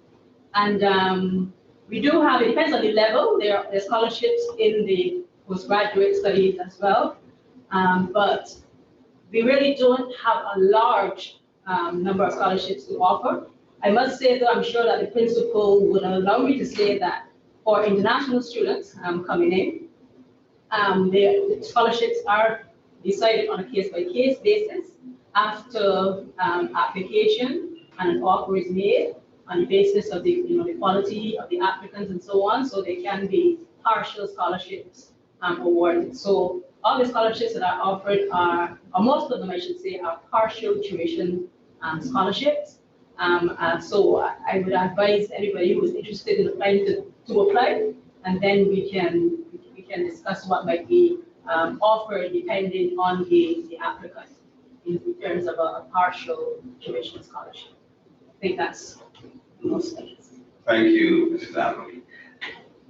And we do have, it depends on the level, there are scholarships in the postgraduate studies as well, but we really don't have a large number of scholarships to offer. I must say though, I'm sure that the principal would allow me to say that for international students coming in, the scholarships are decided on a case-by-case basis after application, and an offer is made on the basis of the the quality of the applicants and so on. So they can be partial scholarships awarded. So all the scholarships that are offered are, or most of them I should say, are partial tuition scholarships. So I would advise anybody who is interested in applying to apply, and then we can discuss what might be offered depending on the applicant in terms of a partial tuition scholarship. I think that's most things. Thank you, Mrs. Amory.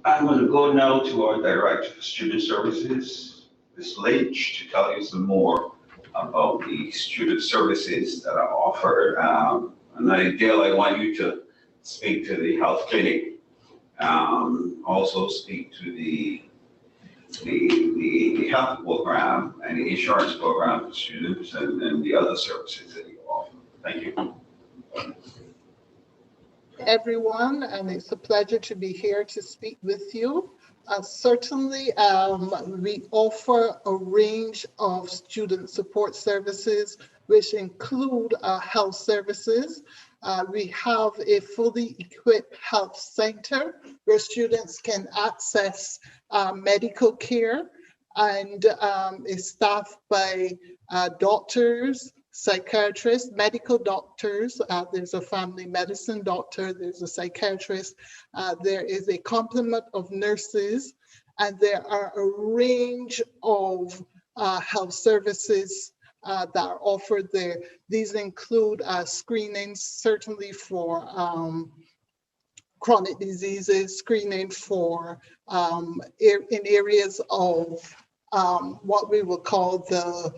I'm going to go now to our Director of Student Services, Ms. Lynch, to tell you some more about the student services that are offered. And Dale, I want you to speak to the health clinic, also speak to the health program and the insurance program for students and the other services that you offer. Thank you. Everyone, and it's a pleasure to be here to speak with you. Certainly, we offer a range of student support services, which include health services. We have a fully equipped health center where students can access medical care, and is staffed by doctors, psychiatrists, medical doctors. There's a family medicine doctor, there's a psychiatrist, there is a complement of nurses, and there are a range of health services that are offered there. These include screenings, certainly for chronic diseases, screening for in areas of what we will call the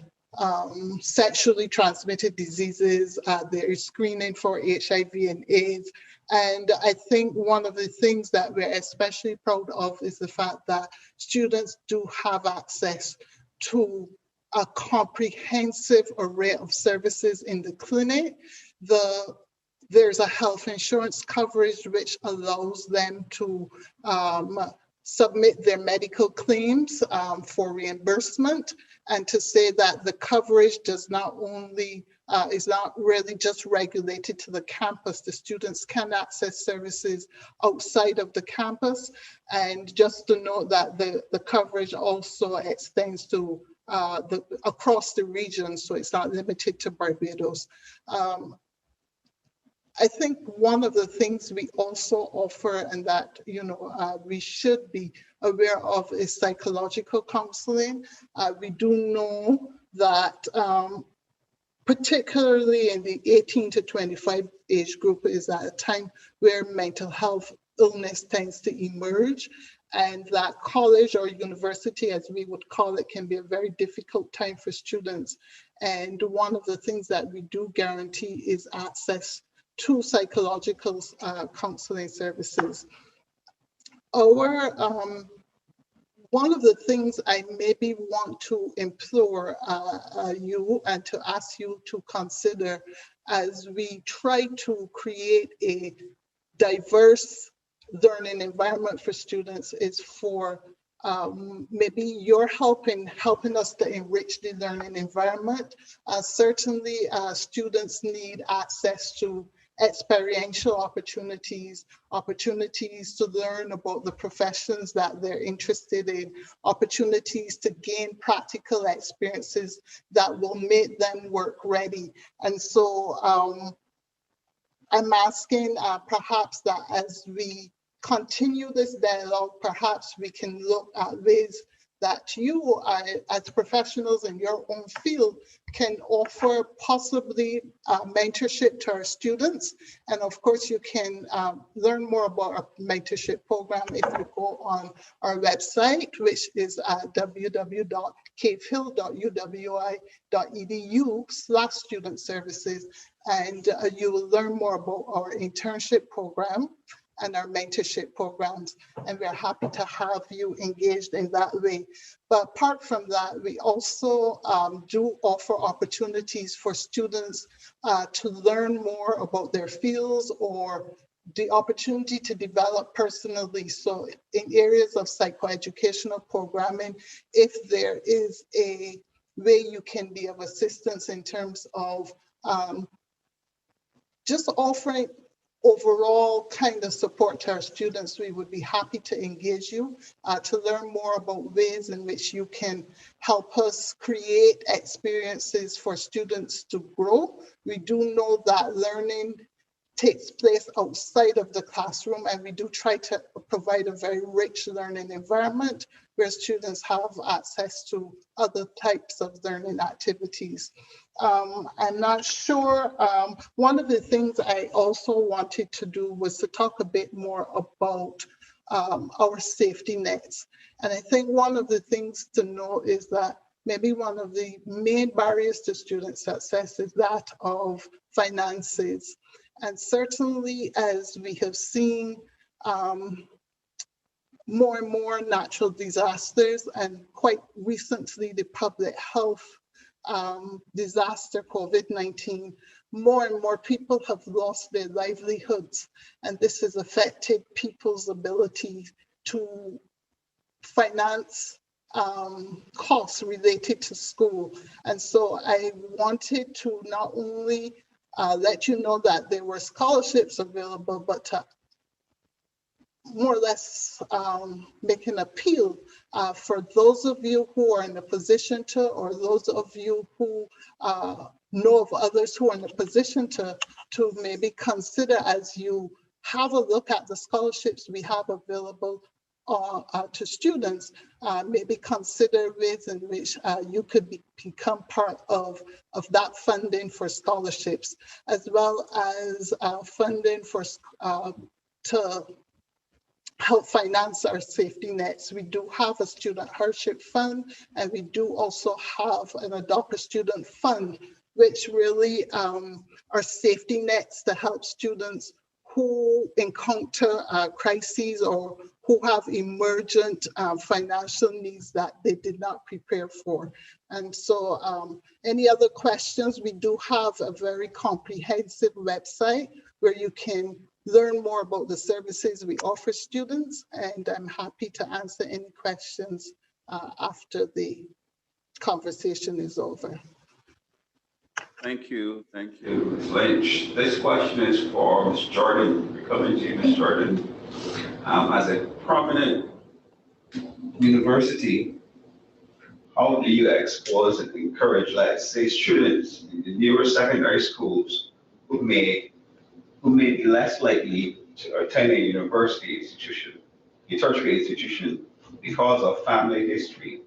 sexually transmitted diseases. There is screening for HIV and AIDS. And I think one of the things that we're especially proud of is the fact that students do have access to a comprehensive array of services in the clinic. There's a health insurance coverage which allows them to submit their medical claims for reimbursement, and to say that the coverage does not only is not really just regulated to the campus. The students can access services outside of the campus, and just to note that the coverage also extends to across the region, so it's not limited to Barbados. I think one of the things we also offer, and that we should be aware of, is psychological counseling. We do know that particularly in the 18 to 25 age group is at a time where mental health illness tends to emerge, and that college or university, as we would call it, can be a very difficult time for students. And one of the things that we do guarantee is access to psychological counseling services. One of the things I maybe want to implore you and to ask you to consider as we try to create a diverse learning environment for students is for maybe you're helping us to enrich the learning environment. Certainly students need access to experiential opportunities to learn about the professions that they're interested in, opportunities to gain practical experiences that will make them work ready. And so I'm asking perhaps that as we continue this dialogue, perhaps we can look at ways that you as professionals in your own field can offer possibly mentorship to our students. And of course, you can learn more about our mentorship program if you go on our website, which is www.cavehill.uwi.edu/student services. And you will learn more about our internship program and our mentorship programs, and we're happy to have you engaged in that way. But apart from that, we also do offer opportunities for students to learn more about their fields or the opportunity to develop personally. So in areas of psychoeducational programming, if there is a way you can be of assistance in terms of just offering overall kind of support to our students, we would be happy to engage you to learn more about ways in which you can help us create experiences for students to grow. We do know that learning takes place outside of the classroom, and we do try to provide a very rich learning environment where students have access to other types of learning activities. I'm not sure, one of the things I also wanted to do was to talk a bit more about our safety nets. And I think one of the things to know is that maybe one of the main barriers to student success is that of finances. And certainly as we have seen more and more natural disasters, and quite recently the public health disaster, COVID-19, more and more people have lost their livelihoods, and this has affected people's ability to finance costs related to school. And so I wanted to not only let you know that there were scholarships available, but to more or less make an appeal for those of you who are in a position to, or those of you who know of others who are in a position to maybe consider, as you have a look at the scholarships we have available to students, maybe consider ways in which you could become part of that funding for scholarships, as well as funding for to help finance our safety nets. We do have a student hardship fund, and we do also have an Adopt a Student fund, which really are safety nets to help students who encounter crises or who have emergent financial needs that they did not prepare for. And so any other questions, we do have a very comprehensive website where you can learn more about the services we offer students, and I'm happy to answer any questions after the conversation is over. Thank you, Ms. Lynch. This question is for Ms. Jordan. We're coming to you, Ms. Jordan. As a prominent university, how do you expose and encourage, let's say, students in the newer secondary schools who may be less likely to attend a university institution, a tertiary institution, because of family history?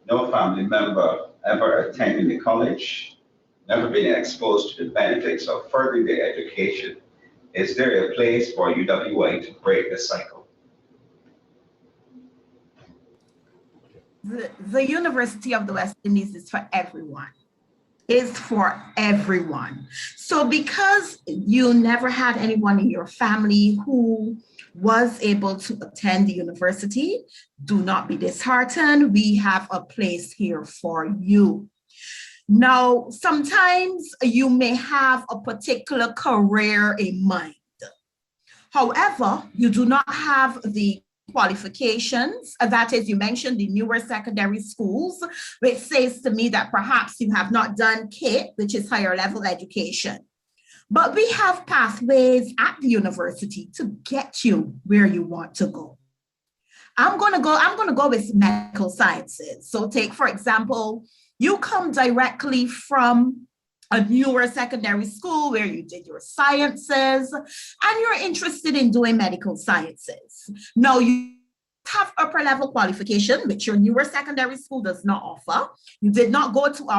No family member ever attending the college, never been exposed to the benefits of furthering their education. Is there a place for UWI to break the cycle? The University of the West Indies is for everyone. is for everyone. So because you never had anyone in your family who was able to attend the university, do not be disheartened. We have a place here for you. Now, sometimes you may have a particular career in mind. However, you do not have the qualifications. That is, you mentioned the newer secondary schools, which says to me that perhaps you have not done KIT, which is higher level education. But we have pathways at the university to get you where you want to go. I'm going to go with medical sciences. So take, for example, you come directly from a newer secondary school where you did your sciences and you're interested in doing medical sciences. Now you have upper level qualification, which your newer secondary school does not offer. You did not go to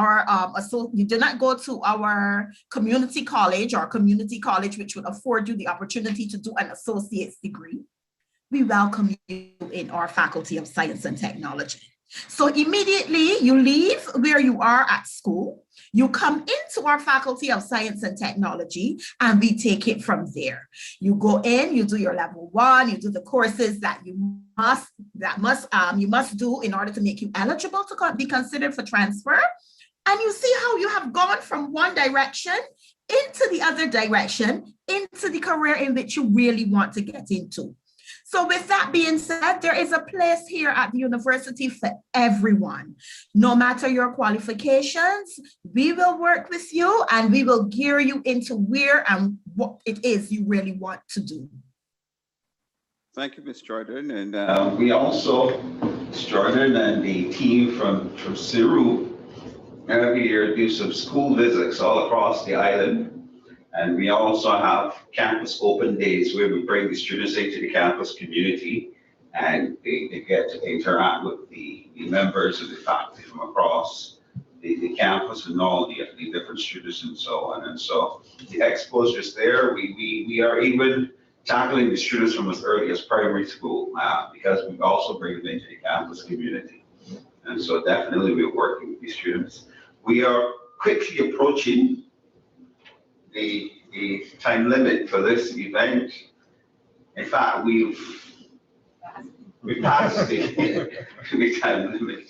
our community college which would afford you the opportunity to do an associate's degree. We welcome you in our Faculty of Science and Technology. So immediately you leave where you are at school, you come into our Faculty of Science and Technology, and we take it from there. You go in, you do your level 1, you do the courses that you must do in order to make you eligible to be considered for transfer. And you see how you have gone from one direction into the other direction, into the career in which you really want to get into. So with that being said, there is a place here at the university for everyone. No matter your qualifications, we will work with you and we will gear you into where and what it is you really want to do. Thank you, Ms. Jordan. And we also, Ms. Jordan and the team from CERU, every year do some school visits all across the island. And we also have campus open days where we bring the students into the campus community and they get to interact with the members of the faculty from across the campus and all the different students and so on. And so the exposures there, we are even tackling the students from as early as primary school because we also bring them into the campus community. And so definitely we're working with these students. We are quickly approaching the time limit for this event. In fact, we passed the time limit.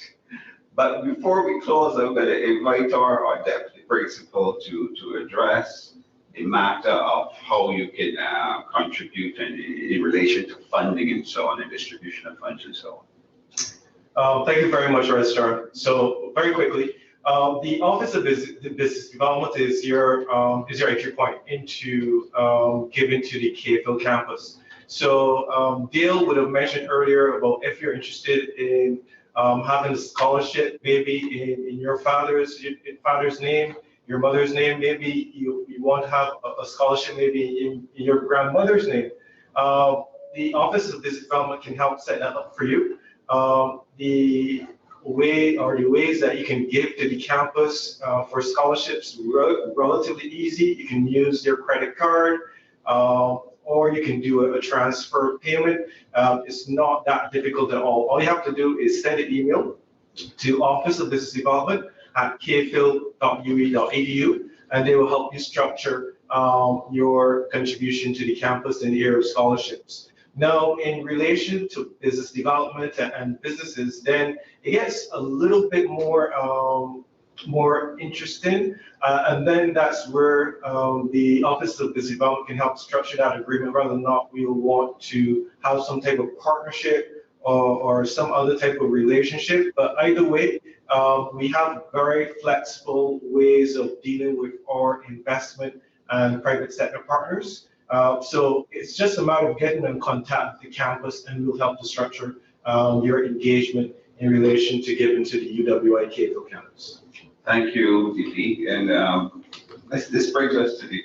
But before we close, I'm going to invite our deputy principal to address the matter of how you can contribute in relation to funding and so on, and distribution of funds and so on. Thank you very much, Registrar. So very quickly, the Office of Business Development is your entry point into giving to the KFL campus. So Dale would have mentioned earlier about if you're interested in having a scholarship, maybe in your father's name, your mother's name, maybe you want to have a scholarship maybe in your grandmother's name. The Office of Business Development can help set that up for you. The ways that you can give to the campus for scholarships relatively easy. You can use your credit card, or you can do a transfer payment. It's not that difficult at all. All you have to do is send an email to Office of Business Development at kphil.ue.edu, and they will help you structure your contribution to the campus in the area of scholarships. Now, in relation to business development and businesses, then it gets a little bit more interesting, and then that's where the Office of Business Development can help structure that agreement. Whether or not we will want to have some type of partnership or some other type of relationship, but either way, we have very flexible ways of dealing with our investment and private sector partners. So it's just a matter of getting in contact with the campus, and we'll help to structure your engagement in relation to giving to the UWI KFL campus. Thank you, DP. And this brings us to the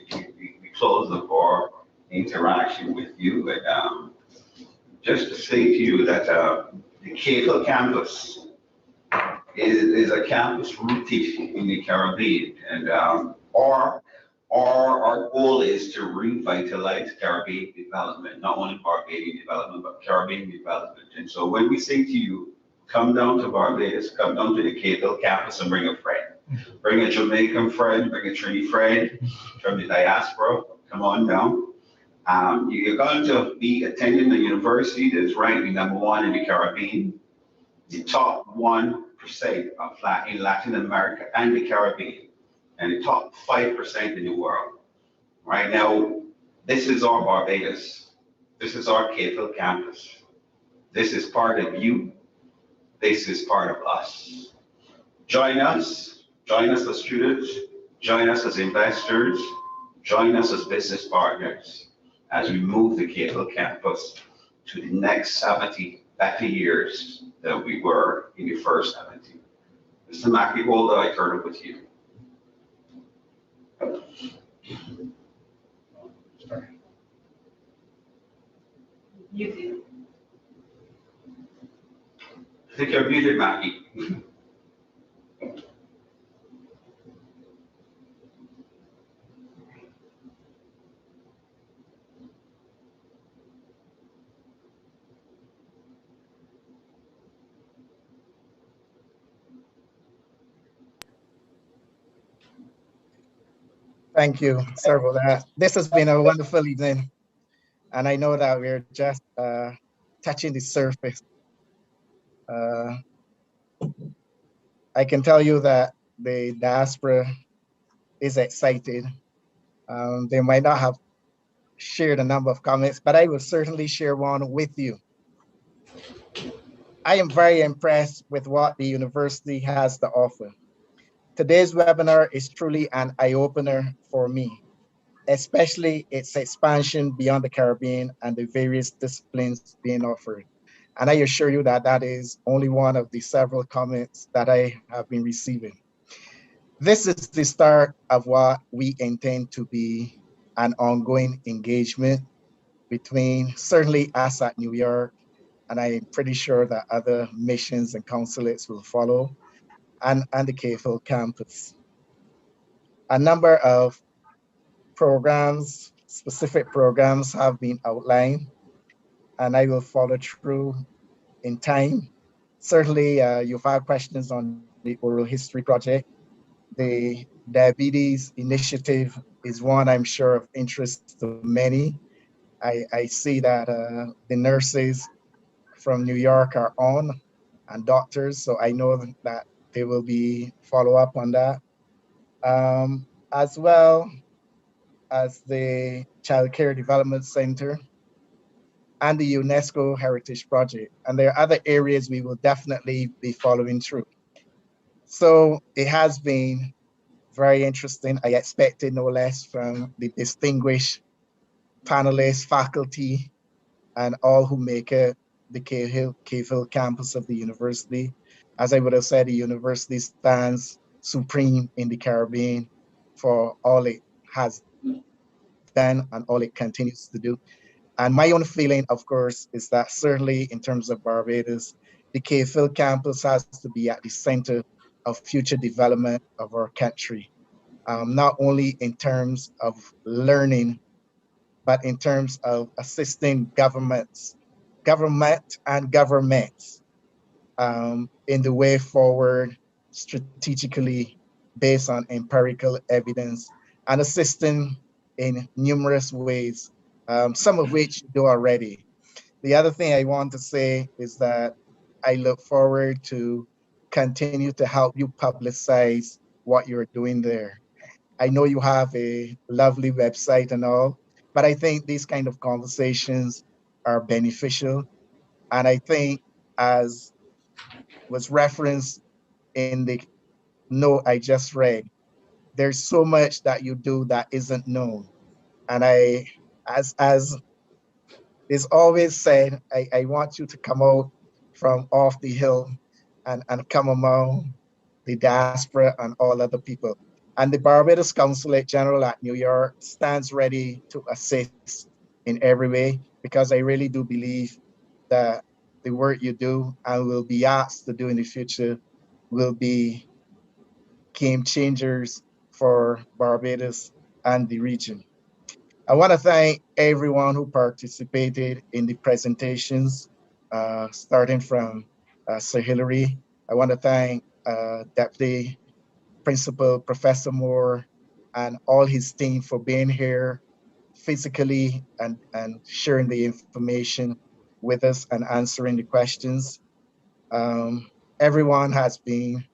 close of our interaction with you. And just to say to you that the KFL campus is a campus rooted in the Caribbean, and our goal is to revitalize Caribbean development, not only Barbadian development, but Caribbean development. And so when we say to you, come down to Barbados, come down to the KFL campus and bring a friend. Bring a Jamaican friend, bring a Trini friend from the diaspora, come on down. You're going to be attending the university that's ranked #1 in the Caribbean, the top 1% in Latin America and the Caribbean, and the top 5% in the world. Right now, this is our Barbados. This is our Cape campus. This is part of you. This is part of us. Join us as students, join us as investors, join us as business partners as we move the Cape campus to the next 70 better years than we were in the first 70. Mr. Mackie Holder, I turn it with you. You I think you're muted, Mackie. Thank you. Sorry about that. This has been a wonderful evening, and I know that we're just touching the surface. I can tell you that the diaspora is excited. They might not have shared a number of comments, but I will certainly share one with you. I am very impressed with what the university has to offer. Today's webinar is truly an eye-opener for me, especially its expansion beyond the Caribbean and the various disciplines being offered. And I assure you that that is only one of the several comments that I have been receiving. This is the start of what we intend to be an ongoing engagement between certainly us at New York, and I'm pretty sure that other missions and consulates will follow, and the KFL campus. A number of programs, specific programs have been outlined, and I will follow through in time. Certainly, you've had questions on the oral history project. The diabetes initiative is one I'm sure of interest to many. I see that the nurses from New York are on, and doctors, so I know that there will be follow-up on that. As well as the Child Care Development Center and the UNESCO Heritage Project. And there are other areas we will definitely be following through. So it has been very interesting. I expected no less from the distinguished panelists, faculty, and all who make it the Cave Hill campus of the university. As I would have said, the university stands supreme in the Caribbean for all it has done and all it continues to do. And my own feeling, of course, is that certainly in terms of Barbados, the Cave Hill campus has to be at the center of future development of our country, not only in terms of learning, but in terms of assisting government and governments in the way forward strategically based on empirical evidence and assisting in numerous ways, some of which you do already. The other thing I want to say is that I look forward to continue to help you publicize what you're doing there. I know you have a lovely website and all, but I think these kind of conversations are beneficial. And I think, as was referenced in the note I just read, there's so much that you do that isn't known. And as is always said, I want you to come out from off the hill and come among the diaspora and all other people. And the Barbados Consulate General at New York stands ready to assist in every way, because I really do believe that the work you do and will be asked to do in the future will be game changers for Barbados and the region. I want to thank everyone who participated in the presentations, starting from Sir Hilary. I want to thank Deputy Principal, Professor Moore, and all his team for being here physically and sharing the information with us and answering the questions. Everyone has been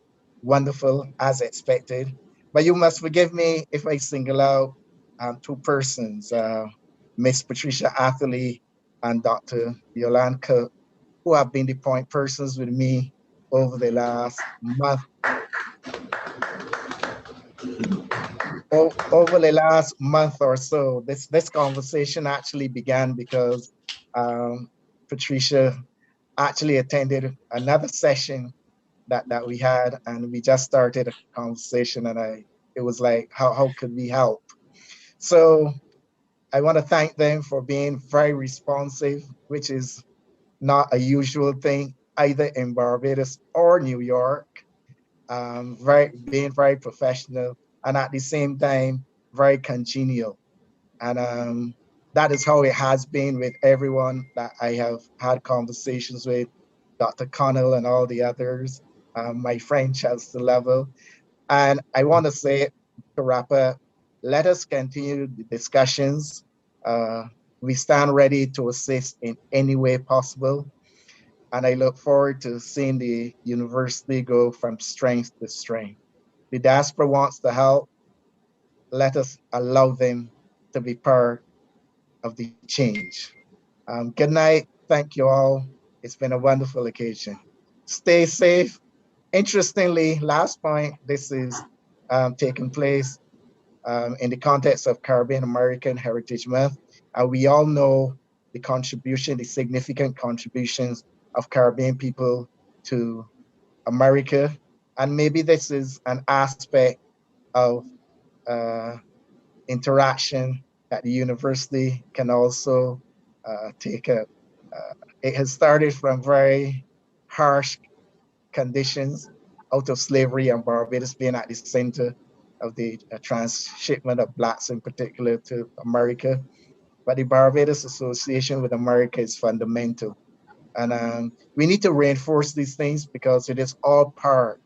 wonderful as expected, but you must forgive me if I single out two persons, Miss Patricia Atherley and Dr. Yolande Cook, who have been the point persons with me over the last month. Over the last month or so, this conversation actually began because Patricia actually attended another session that we had, and we just started a conversation, and it was like, how could we help? So I want to thank them for being very responsive, which is not a usual thing either in Barbados or New York. Being very professional, and at the same time very congenial. And that is how it has been with everyone that I have had conversations with, Dr. Connell and all the others, my friend Chelsea Level. And I want to say to wrap up, let us continue the discussions. We stand ready to assist in any way possible. And I look forward to seeing the university go from strength to strength. The diaspora wants to help. Let us allow them to be part of the change. Good night. Thank you all. It's been a wonderful occasion. Stay safe. Interestingly, last point, this is taking place in the context of Caribbean American Heritage Month. We all know the significant contributions of Caribbean people to America. And maybe this is an aspect of interaction that the university can also take up. It has started from very harsh conditions out of slavery and Barbados being at the center of the transshipment of Blacks in particular to America. But the Barbados association with America is fundamental. And we need to reinforce these things because it is all part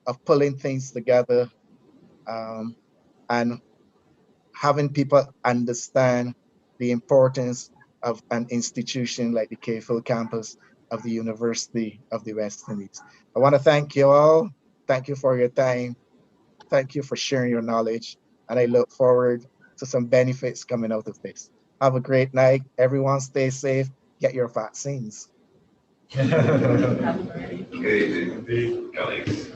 of pulling things together and having people understand the importance of an institution like the Cave Hill campus of the University of the West Indies. I want to thank you all. Thank you for your time. Thank you for sharing your knowledge. And I look forward to some benefits coming out of this. Have a great night. Everyone stay safe. Get your vaccines. Good evening, colleagues.